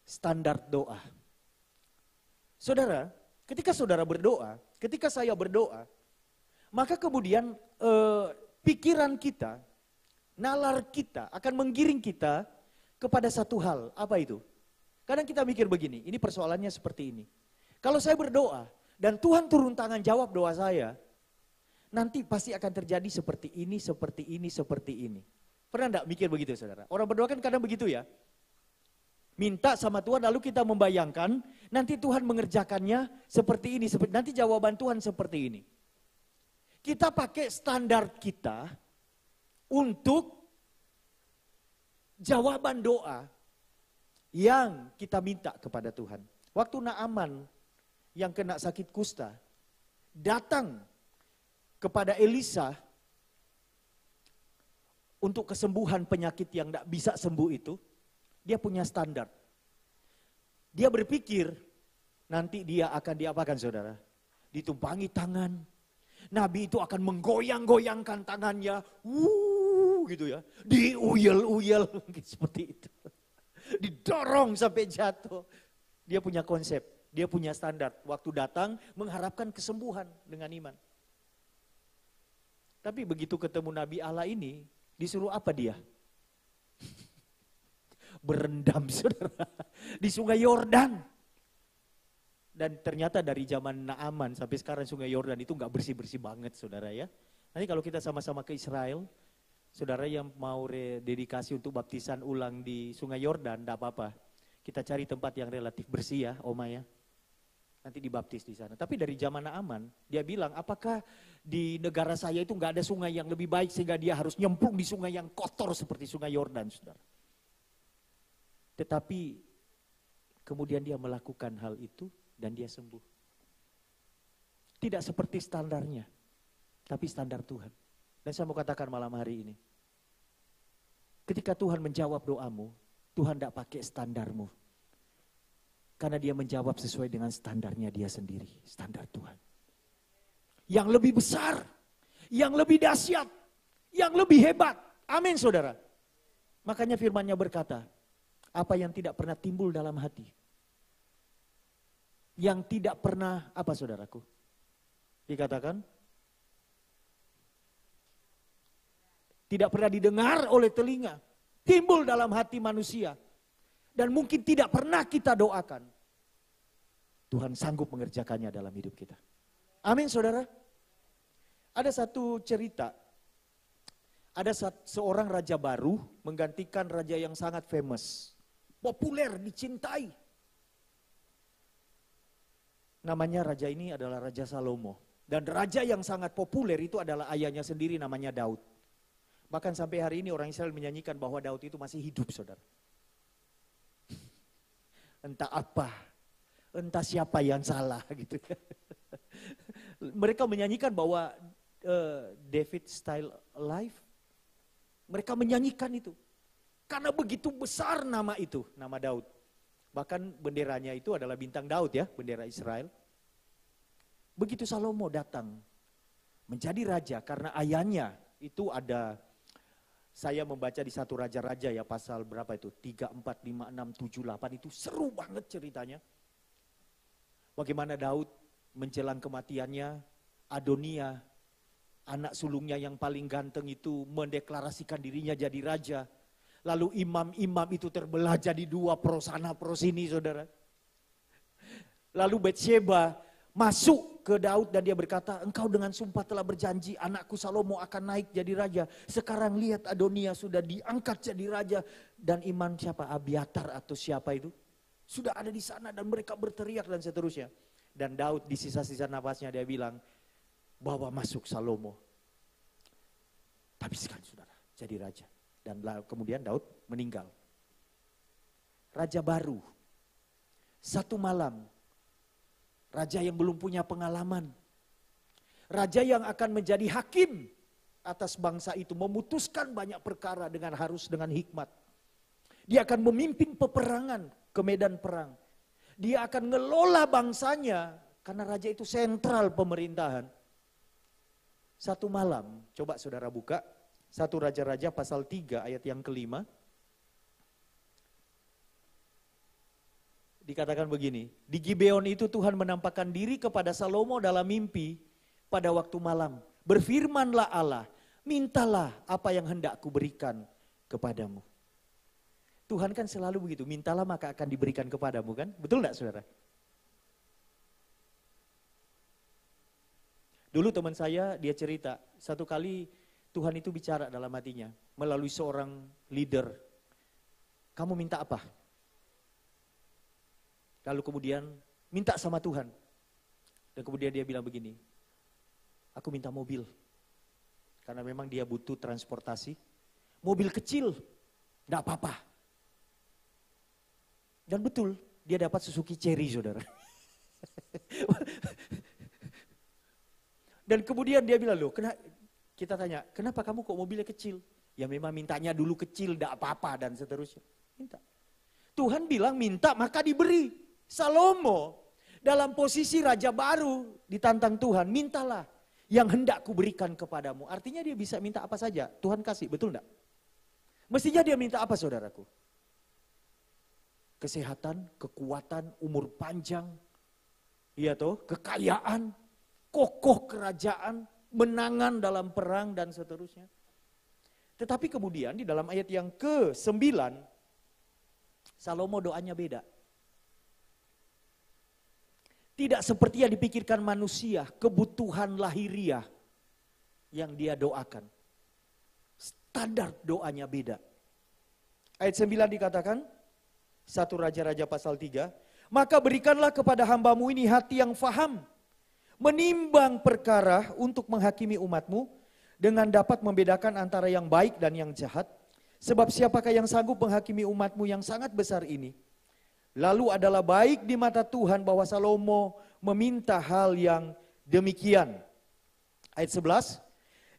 standar doa. Saudara, ketika saudara berdoa, ketika saya berdoa, maka kemudian pikiran kita, nalar kita akan menggiring kita kepada satu hal. Apa itu? Kadang kita mikir begini, ini persoalannya seperti ini. Kalau saya berdoa dan Tuhan turun tangan jawab doa saya, nanti pasti akan terjadi seperti ini, seperti ini, seperti ini. Pernah enggak mikir begitu saudara? Orang berdoa kan kadang begitu ya. Minta sama Tuhan lalu kita membayangkan nanti Tuhan mengerjakannya seperti ini, nanti jawaban Tuhan seperti ini. Kita pakai standar kita untuk jawaban doa yang kita minta kepada Tuhan. Waktu Naaman yang kena sakit kusta datang kepada Elisa untuk kesembuhan penyakit yang tidak bisa sembuh itu, dia punya standar. Dia berpikir nanti dia akan diapakan saudara? Ditumpangi tangan. Nabi itu akan menggoyang-goyangkan tangannya. gitu ya. Diuyel-uyel seperti itu. Didorong sampai jatuh. Dia punya konsep, dia punya standar. Waktu datang mengharapkan kesembuhan dengan iman. Tapi begitu ketemu Nabi Allah ini, disuruh apa dia? Berendam, saudara, di sungai Yordan. Dan ternyata dari zaman Naaman sampai sekarang sungai Yordan itu nggak bersih-bersih banget, saudara ya. Nanti kalau kita sama-sama ke Israel, saudara yang mau rededikasi untuk baptisan ulang di sungai Yordan, enggak apa-apa. Kita cari tempat yang relatif bersih ya, Oma ya. Nanti dibaptis di sana. Tapi dari zaman Naaman, dia bilang, apakah di negara saya itu enggak ada sungai yang lebih baik sehingga dia harus nyemplung di sungai yang kotor seperti sungai Yordan, saudara. Tetapi kemudian dia melakukan hal itu dan dia sembuh. Tidak seperti standarnya, tapi standar Tuhan. Dan saya mau katakan malam hari ini, ketika Tuhan menjawab doamu, Tuhan tidak pakai standarmu. Karena dia menjawab sesuai dengan standarnya dia sendiri, standar Tuhan. Yang lebih besar, yang lebih dahsyat, yang lebih hebat. Amin saudara. Makanya firman-Nya berkata, apa yang tidak pernah timbul dalam hati. Yang tidak pernah, apa saudaraku? Dikatakan? Tidak pernah didengar oleh telinga. Timbul dalam hati manusia. Dan mungkin tidak pernah kita doakan. Tuhan sanggup mengerjakannya dalam hidup kita. Amin saudara. Ada satu cerita. Ada seorang raja baru menggantikan raja yang sangat famous. Populer, dicintai. Namanya raja ini adalah Raja Salomo. Dan raja yang sangat populer itu adalah ayahnya sendiri namanya Daud. Bahkan sampai hari ini orang Israel menyanyikan bahwa Daud itu masih hidup saudara. Entah apa, entah siapa yang salah gitu. Mereka menyanyikan bahwa David style alive. Mereka menyanyikan itu. Karena begitu besar nama itu, nama Daud. Bahkan benderanya itu adalah bintang Daud ya, bendera Israel. Begitu Salomo datang menjadi raja karena ayahnya itu ada, saya membaca di satu raja-raja ya pasal berapa itu, 3, 4, 5, 6, 7, 8 itu seru banget ceritanya. Bagaimana Daud menjelang kematiannya, Adonia, anak sulungnya yang paling ganteng itu mendeklarasikan dirinya jadi raja. Lalu imam-imam itu terbelah jadi dua, pro sana pro sini saudara. Lalu Batsheba masuk ke Daud dan dia berkata, engkau dengan sumpah telah berjanji anakku Salomo akan naik jadi raja. Sekarang lihat Adonia sudah diangkat jadi raja. Dan imam siapa? Abiatar atau siapa itu? Sudah ada di sana dan mereka berteriak dan seterusnya. Dan Daud di sisa-sisa nafasnya dia bilang, bawa masuk Salomo. Habiskan saudara, jadi raja. Dan kemudian Daud meninggal. Raja baru. Satu malam. Raja yang belum punya pengalaman. Raja yang akan menjadi hakim atas bangsa itu. Memutuskan banyak perkara dengan hikmat. Dia akan memimpin peperangan ke medan perang. Dia akan ngelola bangsanya. Karena raja itu sentral pemerintahan. Satu malam, coba saudara buka. Satu Raja-Raja pasal 3 ayat yang kelima. Dikatakan begini, di Gibeon itu Tuhan menampakkan diri kepada Salomo dalam mimpi pada waktu malam. Berfirmanlah Allah, mintalah apa yang hendak kuberikan kepadamu. Tuhan kan selalu begitu, mintalah maka akan diberikan kepadamu kan? Betul enggak saudara? Dulu teman saya dia cerita, satu kali Tuhan itu bicara dalam hatinya melalui seorang leader. Kamu minta apa? Lalu kemudian minta sama Tuhan. Dan kemudian dia bilang begini, aku minta mobil. Karena memang dia butuh transportasi. Mobil kecil, enggak apa-apa. Dan betul, dia dapat Suzuki Cherry saudara. Dan kemudian dia bilang, loh kita tanya, kenapa kamu kok mobilnya kecil? Ya memang mintanya dulu kecil, enggak apa-apa dan seterusnya. Minta. Tuhan bilang minta maka diberi. Salomo dalam posisi raja baru ditantang Tuhan, mintalah. yang hendak kuberikan kepadamu. Artinya dia bisa minta apa saja, Tuhan kasih, betul enggak? Mestinya dia minta apa saudaraku? Kesehatan, kekuatan, umur panjang, iya toh, kekayaan, kokoh kerajaan, menangan dalam perang dan seterusnya. Tetapi kemudian di dalam ayat yang ke-9, Salomo doanya beda. Tidak seperti yang dipikirkan manusia, kebutuhan lahiriah yang dia doakan. Standar doanya beda. Ayat 9 dikatakan, 1 Raja-Raja pasal 3, maka berikanlah kepada hambamu ini hati yang faham, menimbang perkara untuk menghakimi umatmu, dengan dapat membedakan antara yang baik dan yang jahat. Sebab siapakah yang sanggup menghakimi umatmu yang sangat besar ini? Lalu adalah baik di mata Tuhan bahwa Salomo meminta hal yang demikian. Ayat 11.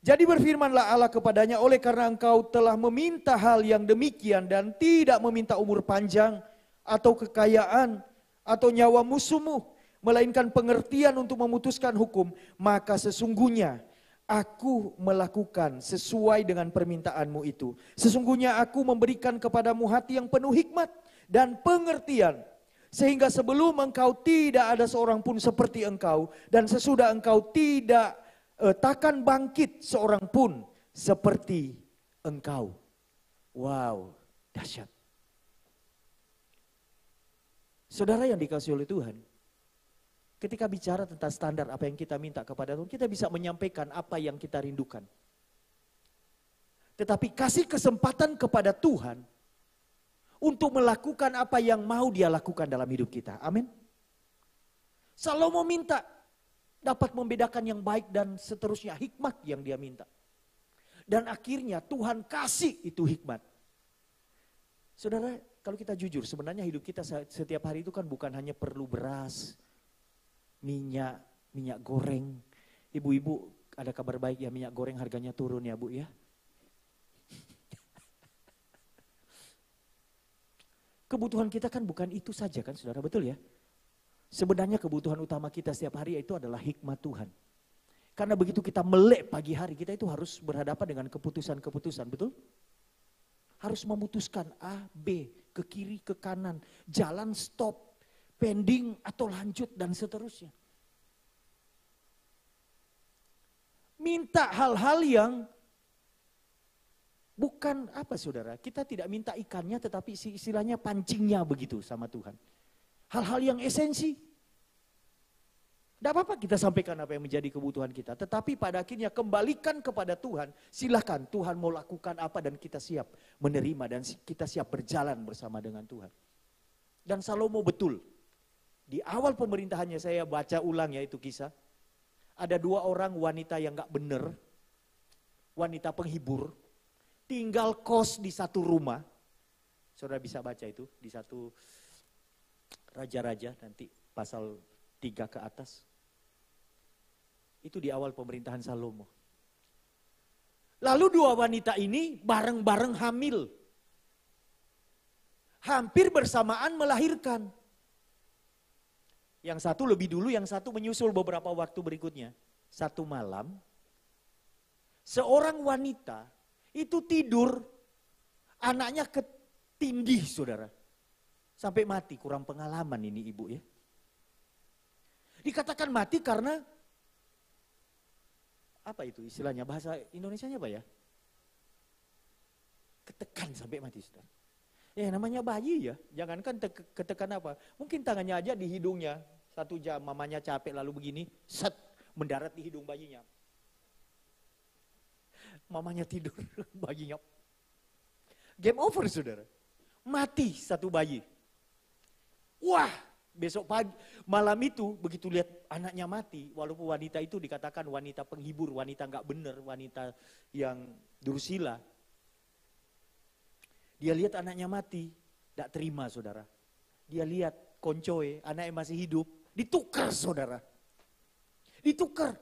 Jadi berfirmanlah Allah kepadanya, oleh karena engkau telah meminta hal yang demikian dan tidak meminta umur panjang atau kekayaan atau nyawa musuhmu, melainkan pengertian untuk memutuskan hukum, maka sesungguhnya aku melakukan sesuai dengan permintaanmu itu. Sesungguhnya aku memberikan kepadamu hati yang penuh hikmat dan pengertian, sehingga sebelum engkau tidak ada seorang pun seperti engkau, dan sesudah engkau tidak takkan bangkit seorang pun seperti engkau. Wow, dahsyat. Saudara yang dikasihi oleh Tuhan, ketika bicara tentang standar apa yang kita minta kepada Tuhan, kita bisa menyampaikan apa yang kita rindukan. Tetapi kasih kesempatan kepada Tuhan untuk melakukan apa yang mau Dia lakukan dalam hidup kita. Amin. Salomo minta dapat membedakan yang baik dan seterusnya, hikmat yang dia minta. Dan akhirnya Tuhan kasih itu hikmat. Saudara, kalau kita jujur, sebenarnya hidup kita setiap hari itu kan bukan hanya perlu beras, minyak goreng. Ibu-ibu, ada kabar baik ya, minyak goreng harganya turun ya Bu ya. Kebutuhan kita kan bukan itu saja kan saudara, betul ya? Sebenarnya kebutuhan utama kita setiap hari itu adalah hikmat Tuhan. Karena begitu kita melek pagi hari, kita itu harus berhadapan dengan keputusan-keputusan, betul? Harus memutuskan A, B, ke kiri, ke kanan, jalan stop, pending atau lanjut dan seterusnya. Minta hal-hal yang bukan apa saudara, kita tidak minta ikannya tetapi istilahnya pancingnya begitu sama Tuhan. Hal-hal yang esensi. Tidak apa-apa kita sampaikan apa yang menjadi kebutuhan kita. Tetapi pada akhirnya kembalikan kepada Tuhan. Silahkan Tuhan mau lakukan apa dan kita siap menerima dan kita siap berjalan bersama dengan Tuhan. Dan Salomo betul. Di awal pemerintahannya saya baca ulang ya itu kisah. Ada 2 orang wanita yang gak bener. Wanita penghibur. Tinggal kos di satu rumah. Saudara bisa baca itu di satu Raja-Raja nanti pasal 3 ke atas. Itu di awal pemerintahan Salomo. Lalu 2 wanita ini bareng-bareng hamil. Hampir bersamaan melahirkan. Yang satu lebih dulu, yang satu menyusul beberapa waktu berikutnya. Satu malam, seorang wanita itu tidur, anaknya ketindih saudara. Sampai mati, kurang pengalaman ini ibu ya. Dikatakan mati karena, apa itu istilahnya, bahasa Indonesianya apa ya? Ketekan sampai mati saudara. Ya namanya bayi ya, jangankan ketekan apa. Mungkin tangannya aja di hidungnya, 1 jam mamanya capek lalu begini, set, mendarat di hidung bayinya. Mamanya tidur, bayinya. Game over saudara, mati satu bayi. Wah, besok pagi, malam itu begitu lihat anaknya mati, walaupun wanita itu dikatakan wanita penghibur, wanita gak bener, wanita yang dursila. Dia lihat anaknya mati, gak terima saudara. Dia lihat koncoe, anaknya masih hidup, ditukar saudara. Ditukar.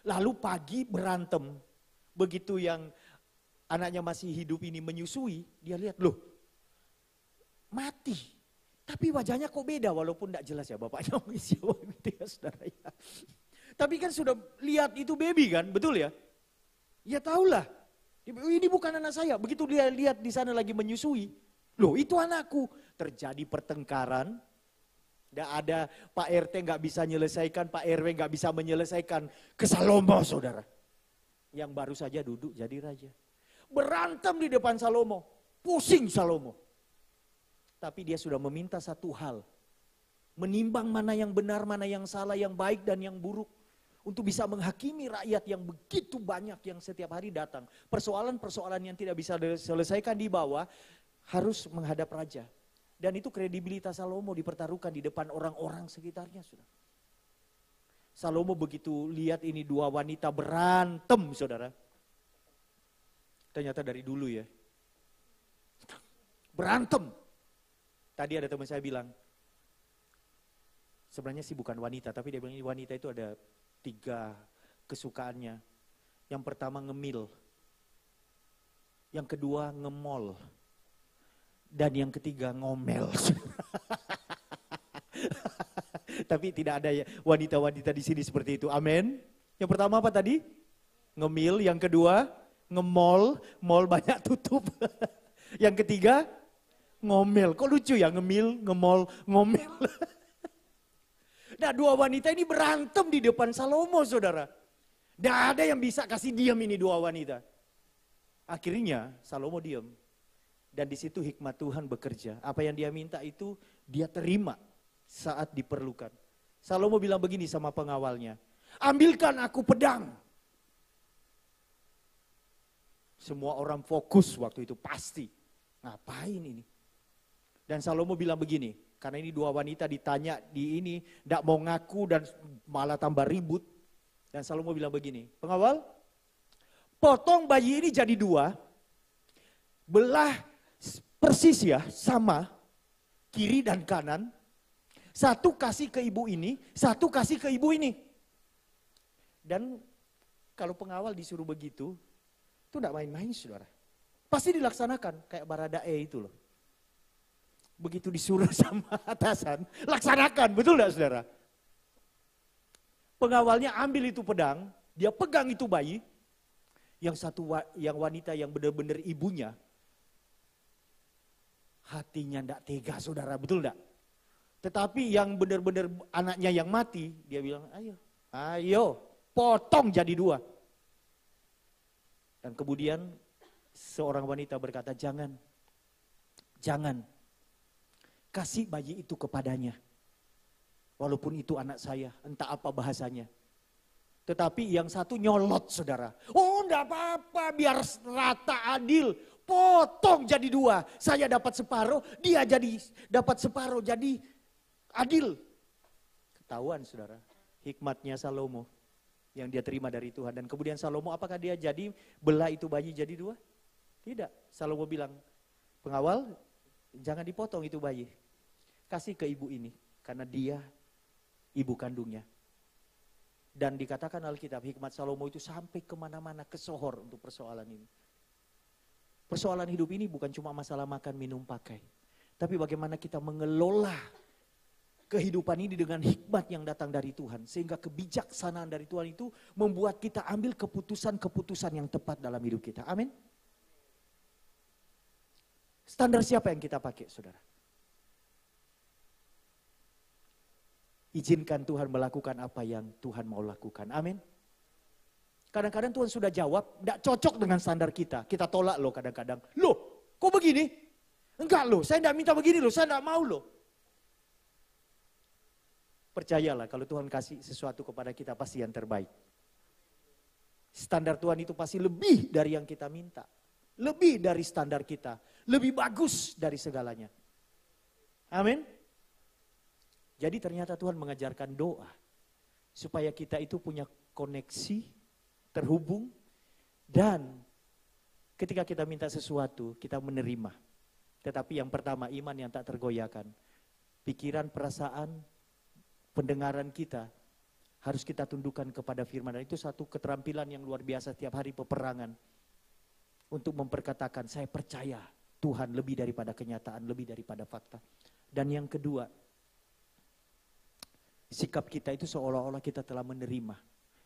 Lalu pagi berantem, begitu yang anaknya masih hidup ini menyusui, dia lihat loh, mati. Tapi wajahnya kok beda walaupun tidak jelas ya bapaknya siapa gitu ya saudara ya. Tapi kan sudah lihat itu baby kan, betul ya? Ya tahulah, ini bukan anak saya. Begitu dia lihat di sana lagi menyusui, loh itu anakku. Terjadi pertengkaran, tidak ada Pak RT nggak bisa menyelesaikan, Pak RW nggak bisa menyelesaikan. Ke Salomo saudara, yang baru saja duduk jadi raja. Berantem di depan Salomo, pusing Salomo. Tapi dia sudah meminta satu hal, menimbang mana yang benar, mana yang salah, yang baik dan yang buruk. Untuk bisa menghakimi rakyat yang begitu banyak yang setiap hari datang. Persoalan-persoalan yang tidak bisa diselesaikan di bawah harus menghadap raja. Dan itu kredibilitas Salomo dipertaruhkan di depan orang-orang sekitarnya. Saudara. Salomo begitu lihat ini dua wanita berantem saudara. Ternyata dari dulu ya. Berantem. Tadi ada teman saya bilang, sebenarnya sih bukan wanita, tapi dia bilang ini wanita itu ada 3 kesukaannya. Yang pertama ngemil, yang kedua ngemol, dan yang ketiga ngomel. Tapi tidak ada wanita-wanita di sini seperti itu. Amin. Yang pertama apa tadi? Ngemil, yang kedua ngemol, mall banyak tutup. Yang ketiga ngomel. Kok lucu ya, ngemil, ngemol, ngomel. Nah 2 wanita ini berantem di depan Salomo saudara. Tidak ada yang bisa kasih diam ini 2 wanita. Akhirnya Salomo diam. Dan di situ hikmat Tuhan bekerja. Apa yang dia minta itu dia terima saat diperlukan. Salomo bilang begini sama pengawalnya. Ambilkan aku pedang. Semua orang fokus waktu itu pasti. Ngapain ini? Dan Salomo bilang begini. Karena ini 2 wanita ditanya di ini, tidak mau ngaku dan malah tambah ribut. Dan Salomo bilang begini, pengawal, potong bayi ini jadi 2, belah persis ya, sama, kiri dan kanan. 1 kasih ke ibu ini, 1 kasih ke ibu ini. Dan kalau pengawal disuruh begitu, itu tidak main-main saudara. Pasti dilaksanakan, kayak Baradae itu loh. Begitu disuruh sama atasan, laksanakan, betul gak saudara? Pengawalnya ambil itu pedang, dia pegang itu bayi, yang yang wanita yang benar-benar ibunya, hatinya tidak tega saudara, betul gak? Tetapi yang benar-benar anaknya yang mati, dia bilang ayo, potong jadi 2. Dan kemudian seorang wanita berkata, jangan. Kasih bayi itu kepadanya. Walaupun itu anak saya, entah apa bahasanya. Tetapi yang satu nyolot saudara. Oh enggak apa-apa, biar rata adil. Potong jadi 2. Saya dapat separuh, dia jadi dapat separuh, jadi adil. Ketahuan saudara, hikmatnya Salomo yang dia terima dari Tuhan. Dan kemudian Salomo apakah dia jadi belah itu bayi jadi 2? Tidak. Salomo bilang, pengawal jangan dipotong itu bayi. Kasih ke ibu ini, karena dia ibu kandungnya. Dan dikatakan Alkitab, hikmat Salomo itu sampai kemana-mana, ke Sohor untuk persoalan ini. Persoalan hidup ini bukan cuma masalah makan, minum, pakai. Tapi bagaimana kita mengelola kehidupan ini dengan hikmat yang datang dari Tuhan. Sehingga kebijaksanaan dari Tuhan itu membuat kita ambil keputusan-keputusan yang tepat dalam hidup kita. Amin. Standar siapa yang kita pakai saudara? Izinkan Tuhan melakukan apa yang Tuhan mau lakukan. Amin. Kadang-kadang Tuhan sudah jawab, tidak cocok dengan standar kita. Kita tolak loh kadang-kadang. Loh, kok begini? Enggak loh, saya tidak minta begini loh, saya tidak mau loh. Percayalah kalau Tuhan kasih sesuatu kepada kita pasti yang terbaik. Standar Tuhan itu pasti lebih dari yang kita minta. Lebih dari standar kita. Lebih bagus dari segalanya. Amin. Jadi ternyata Tuhan mengajarkan doa. Supaya kita itu punya koneksi, terhubung. Dan ketika kita minta sesuatu, kita menerima. Tetapi yang pertama iman yang tak tergoyahkan. Pikiran, perasaan, pendengaran kita harus kita tundukkan kepada firman. Dan itu satu keterampilan yang luar biasa setiap hari peperangan. Untuk memperkatakan saya percaya Tuhan lebih daripada kenyataan, lebih daripada fakta. Dan yang kedua, Sikap kita itu seolah-olah kita telah menerima.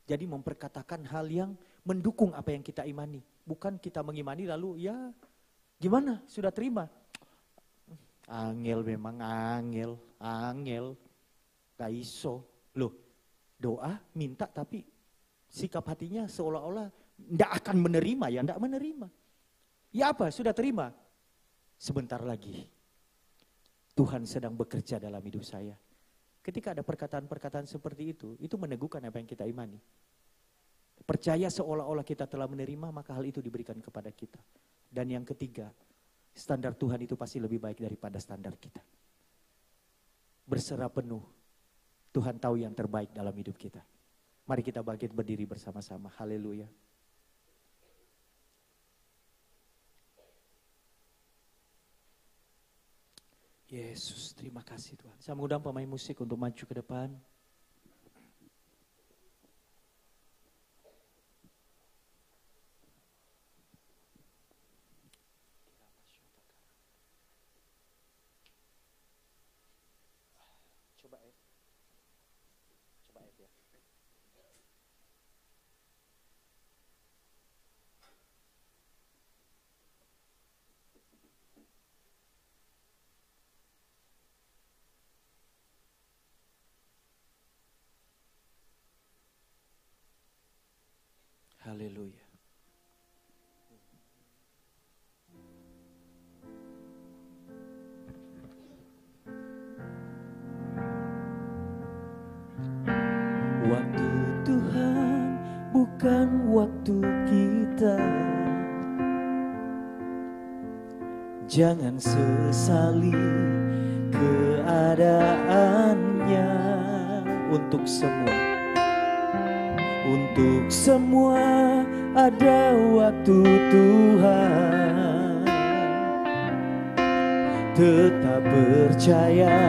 Jadi memperkatakan hal yang mendukung apa yang kita imani. Bukan kita mengimani lalu ya gimana sudah terima. Angel memang angel. Gak iso. Loh doa minta tapi sikap hatinya seolah-olah tidak akan menerima ya tidak menerima. Ya apa sudah terima. Sebentar lagi Tuhan sedang bekerja dalam hidup saya. Ketika ada perkataan-perkataan seperti itu meneguhkan apa yang kita imani. Percaya seolah-olah kita telah menerima, maka hal itu diberikan kepada kita. Dan yang ketiga, standar Tuhan itu pasti lebih baik daripada standar kita. Berserah penuh, Tuhan tahu yang terbaik dalam hidup kita. Mari kita bangkit berdiri bersama-sama. Haleluya. Yesus, terima kasih Tuhan. Saya mengundang pemain musik untuk maju ke depan. Coba F ya. Haleluya. Waktu Tuhan bukan waktu kita. Jangan sesali keadaannya. Untuk semua ada waktu Tuhan. Tetap percaya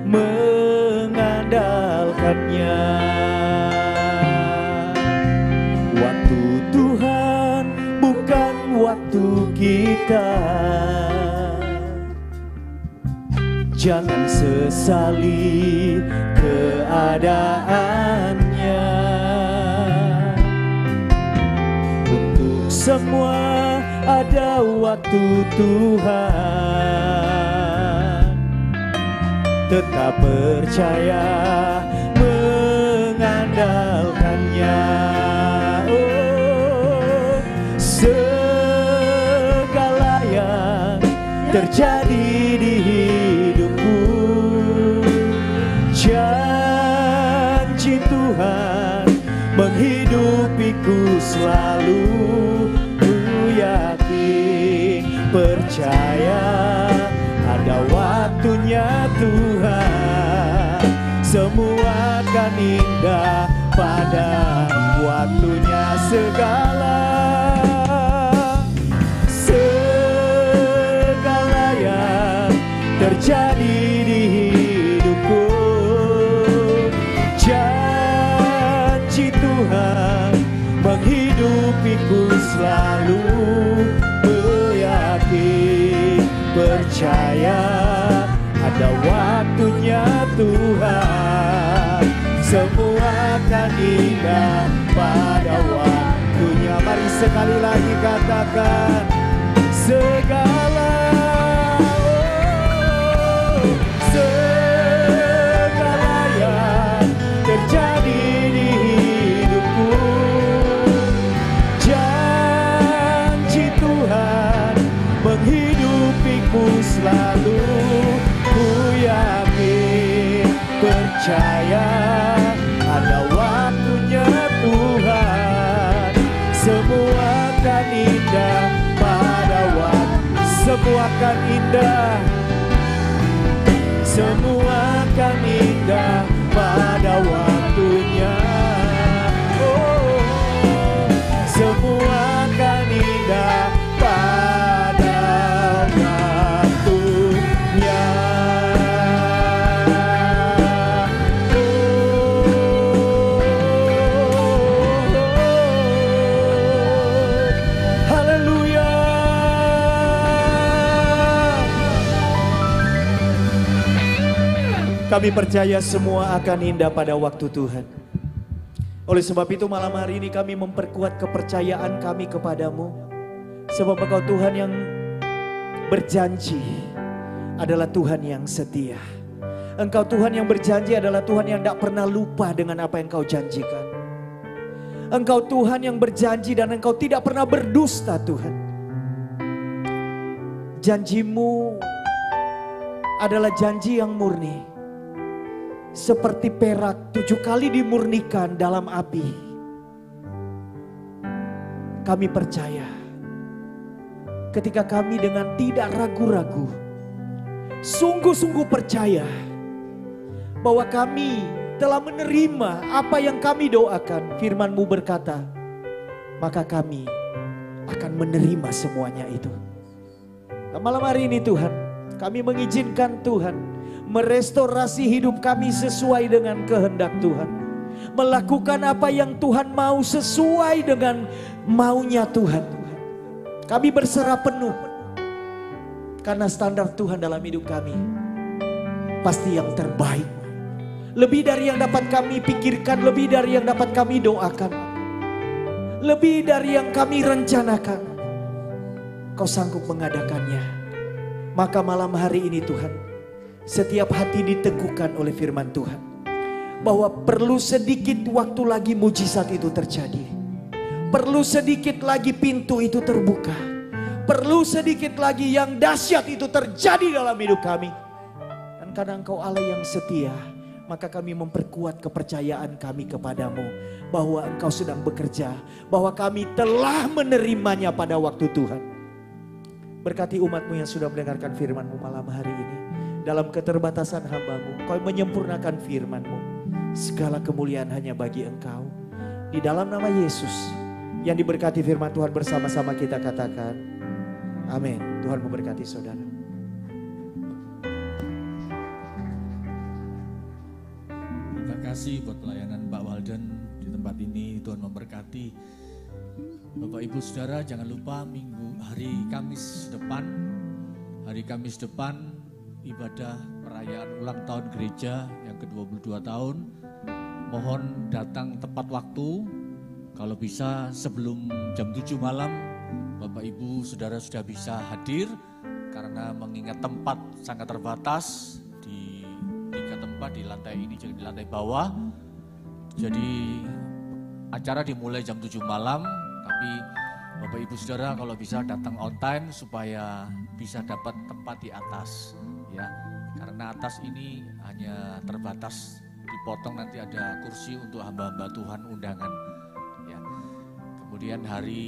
mengandalkannya. Waktu Tuhan bukan waktu kita. Jangan sesali keadaannya. Untuk semua ada waktu Tuhan. Tetap percaya mengandalkannya. Oh, segala yang terjadi di hidupku, janji Tuhan menghidupiku selalu. Ku yakin percaya ada waktunya Tuhan. Semua akan indah pada waktunya. Segala yang terjadi di hidupku, janji Tuhan menghidupiku selalu. Yakin percaya ada waktunya Tuhan. Semua akan indah pada waktunya. Mari sekali lagi katakan segala yang terjadi di hidupku, janji Tuhan menghidupiku selalu. Ku yakin percaya ada waktunya Tuhan. Semua akan indah pada waktu. Semua akan indah. Semua akan indah pada waktunya. Oh, semua akan indah pada waktunya. kami percaya semua akan indah pada waktu Tuhan. Oleh sebab itu malam hari ini kami memperkuat kepercayaan kami kepadamu. Sebab Engkau Tuhan yang berjanji adalah Tuhan yang setia. Engkau Tuhan yang berjanji adalah Tuhan yang tidak pernah lupa dengan apa yang Engkau janjikan. Engkau Tuhan yang berjanji dan Engkau tidak pernah berdusta Tuhan. Janjimu adalah janji yang murni. Seperti perak 7 kali dimurnikan dalam api. Kami percaya ketika kami dengan tidak ragu-ragu, sungguh-sungguh percaya bahwa kami telah menerima apa yang kami doakan. Firman-Mu berkata, maka kami akan menerima semuanya itu. Nah, malam hari ini Tuhan, kami mengizinkan Tuhan merestorasi hidup kami sesuai dengan kehendak Tuhan. Melakukan apa yang Tuhan mau sesuai dengan maunya Tuhan. Kami berserah penuh. Karena standar Tuhan dalam hidup kami pasti yang terbaik. Lebih dari yang dapat kami pikirkan, lebih dari yang dapat kami doakan. Lebih dari yang kami rencanakan. Kau sanggup mengadakannya. Maka malam hari ini Tuhan, setiap hati diteguhkan oleh firman Tuhan. Bahwa perlu sedikit waktu lagi mujizat itu terjadi. Perlu sedikit lagi pintu itu terbuka. Perlu sedikit lagi yang dahsyat itu terjadi dalam hidup kami. Dan karena Engkau Allah yang setia, maka kami memperkuat kepercayaan kami kepadamu. Bahwa Engkau sedang bekerja. Bahwa kami telah menerimanya pada waktu Tuhan. Berkati umat-Mu yang sudah mendengarkan firman-Mu malam hari ini. Dalam keterbatasan hamba-Mu, Kau menyempurnakan firman-Mu. Segala kemuliaan hanya bagi Engkau. Di dalam nama Yesus yang diberkati firman Tuhan bersama-sama kita katakan, amin. Tuhan memberkati saudara. Terima kasih buat pelayanan Pak Walden di tempat ini. Tuhan memberkati. Bapak Ibu Saudara, jangan lupa hari Kamis depan ibadah perayaan ulang tahun gereja yang ke-22 tahun. Mohon datang tepat waktu. Kalau bisa sebelum jam 7 malam Bapak Ibu Saudara sudah bisa hadir. Karena mengingat tempat sangat terbatas di 3 tempat, di lantai ini juga di lantai bawah. Jadi acara dimulai jam 7 malam. Tapi Bapak Ibu Saudara kalau bisa datang on time supaya bisa dapat tempat di atas. Ya, karena atas ini hanya terbatas, dipotong nanti ada kursi untuk hamba-hamba Tuhan undangan. Ya. Kemudian hari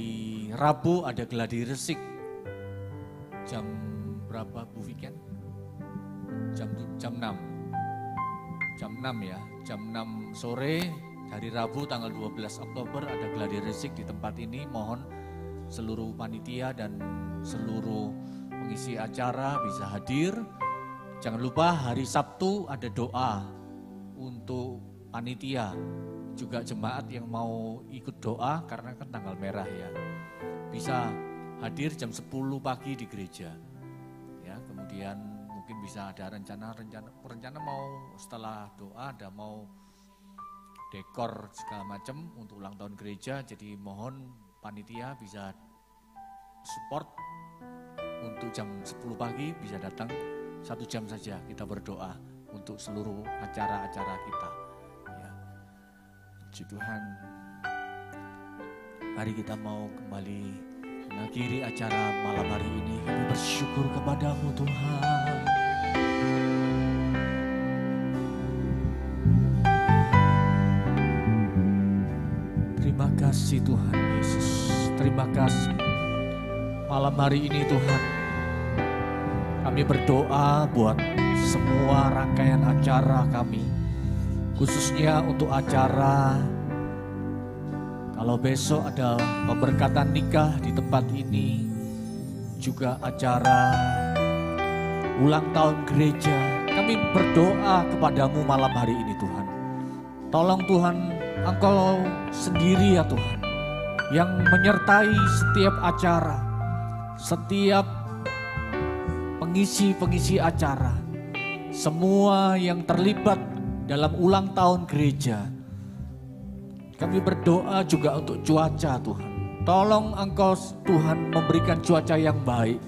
Rabu ada gladi resik. Jam berapa Bu Viken? Jam 6. Jam 6 ya, jam 6 sore hari Rabu tanggal 12 Oktober ada gladi resik di tempat ini. Mohon seluruh panitia dan seluruh pengisi acara bisa hadir. Jangan lupa hari Sabtu ada doa untuk panitia, juga jemaat yang mau ikut doa karena kan tanggal merah ya. Bisa hadir jam 10 pagi di gereja. Ya, kemudian mungkin bisa ada rencana mau setelah doa ada mau dekor segala macam untuk ulang tahun gereja. Jadi mohon panitia bisa support untuk jam 10 pagi bisa datang. 1 jam saja kita berdoa untuk seluruh acara-acara kita. Ya. Puji Tuhan. Mari kita mau kembali mengakhiri acara malam hari ini. Kami bersyukur kepadamu Tuhan. Terima kasih Tuhan Yesus. Terima kasih. Malam hari ini Tuhan, kami berdoa buat semua rangkaian acara kami. Khususnya untuk acara, kalau besok ada pemberkatan nikah di tempat ini. Juga acara ulang tahun gereja. Kami berdoa kepadamu malam hari ini Tuhan. Tolong Tuhan, Engkau sendiri ya Tuhan. Yang menyertai setiap acara. Setiap pengisi-pengisi acara, semua yang terlibat dalam ulang tahun gereja. Kami berdoa juga untuk cuaca Tuhan. Tolong Engkau Tuhan memberikan cuaca yang baik.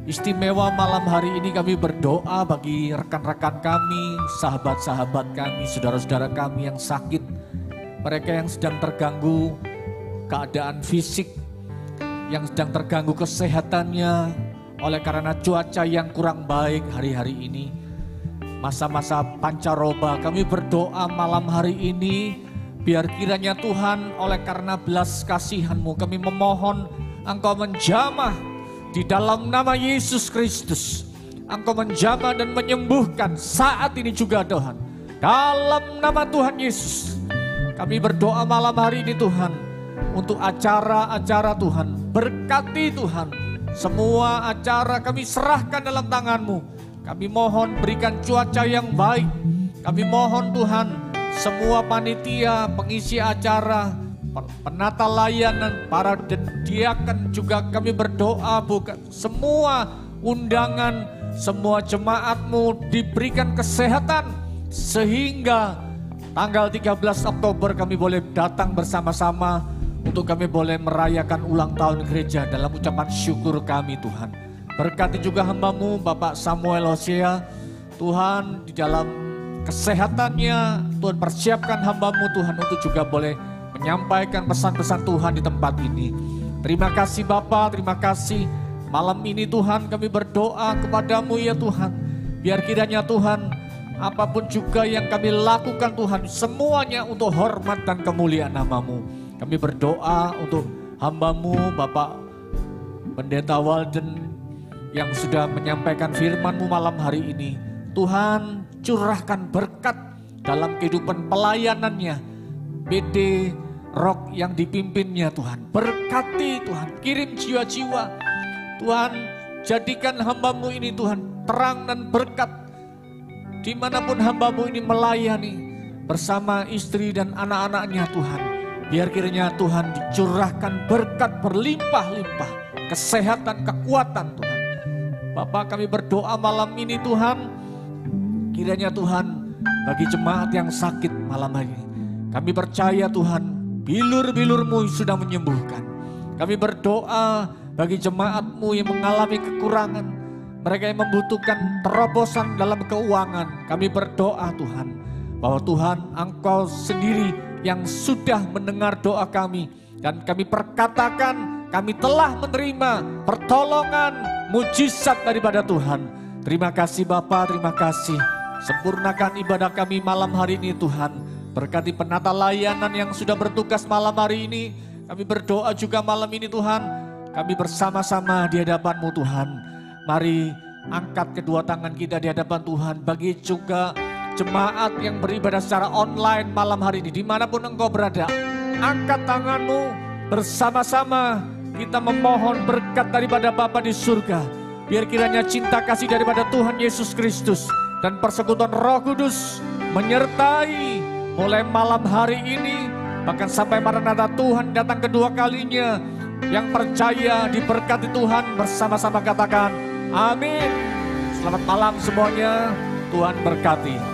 Istimewa malam hari ini kami berdoa bagi rekan-rekan kami, sahabat-sahabat kami, saudara-saudara kami yang sakit. Mereka yang sedang terganggu keadaan fisik, yang sedang terganggu kesehatannya oleh karena cuaca yang kurang baik hari-hari ini. Masa-masa pancaroba, kami berdoa malam hari ini, biar kiranya Tuhan oleh karena belas kasihan-Mu kami memohon Engkau menjamah di dalam nama Yesus Kristus. Engkau menjamah dan menyembuhkan saat ini juga Tuhan. Dalam nama Tuhan Yesus. Kami berdoa malam hari ini Tuhan. Untuk acara-acara Tuhan. Berkati Tuhan. Semua acara kami serahkan dalam tangan-Mu. Kami mohon berikan cuaca yang baik. Kami mohon Tuhan. Semua panitia, pengisi acara, penata layanan, para diaken juga kami berdoa bukan semua undangan, semua jemaat-Mu diberikan kesehatan sehingga tanggal 13 Oktober kami boleh datang bersama-sama untuk kami boleh merayakan ulang tahun gereja dalam ucapan syukur kami Tuhan. Berkati juga hamba-Mu Bapak Samuel Hosea, Tuhan di dalam kesehatannya, Tuhan persiapkan hamba-Mu Tuhan untuk juga boleh menyampaikan pesan-pesan Tuhan di tempat ini. Terima kasih Bapa, terima kasih. Malam ini Tuhan kami berdoa kepada-Mu ya Tuhan. Biar kiranya Tuhan apapun juga yang kami lakukan Tuhan, semuanya untuk hormat dan kemuliaan nama-Mu. Kami berdoa untuk hamba-Mu Bapak Pendeta Walden yang sudah menyampaikan firman-Mu malam hari ini. Tuhan curahkan berkat dalam kehidupan pelayanannya. BD Rock yang dipimpinnya Tuhan. Berkati Tuhan, kirim jiwa-jiwa. Tuhan jadikan hamba-Mu ini Tuhan terang dan berkat. Dimanapun hamba-Mu ini melayani bersama istri dan anak-anaknya Tuhan. Biar kiranya Tuhan dicurahkan berkat berlimpah-limpah. Kesehatan, kekuatan Tuhan. Bapak kami berdoa malam ini Tuhan. Kiranya Tuhan bagi jemaat yang sakit malam hari ini. Kami percaya Tuhan bilur-bilur-Mu sudah menyembuhkan. Kami berdoa bagi jemaat-Mu yang mengalami kekurangan. Mereka yang membutuhkan terobosan dalam keuangan. Kami berdoa Tuhan bahwa Tuhan Engkau sendiri yang sudah mendengar doa kami. Dan kami perkatakan kami telah menerima pertolongan mujizat daripada Tuhan. Terima kasih Bapa, terima kasih. Sempurnakan ibadah kami malam hari ini Tuhan. Berkati penata layanan yang sudah bertugas malam hari ini. Kami berdoa juga malam ini Tuhan. Kami bersama-sama di hadapan-Mu Tuhan. Mari angkat kedua tangan kita di hadapan Tuhan. Bagi juga jemaat yang beribadah secara online malam hari ini. Dimanapun engkau berada. Angkat tanganmu bersama-sama. Kita memohon berkat daripada Bapa di surga. Biar kiranya cinta kasih daripada Tuhan Yesus Kristus. Dan persekutuan Roh Kudus menyertai mulai malam hari ini. Bahkan sampai Maranatha Tuhan datang kedua kalinya. Yang percaya diberkati Tuhan bersama-sama katakan amin. Selamat malam semuanya, Tuhan berkati.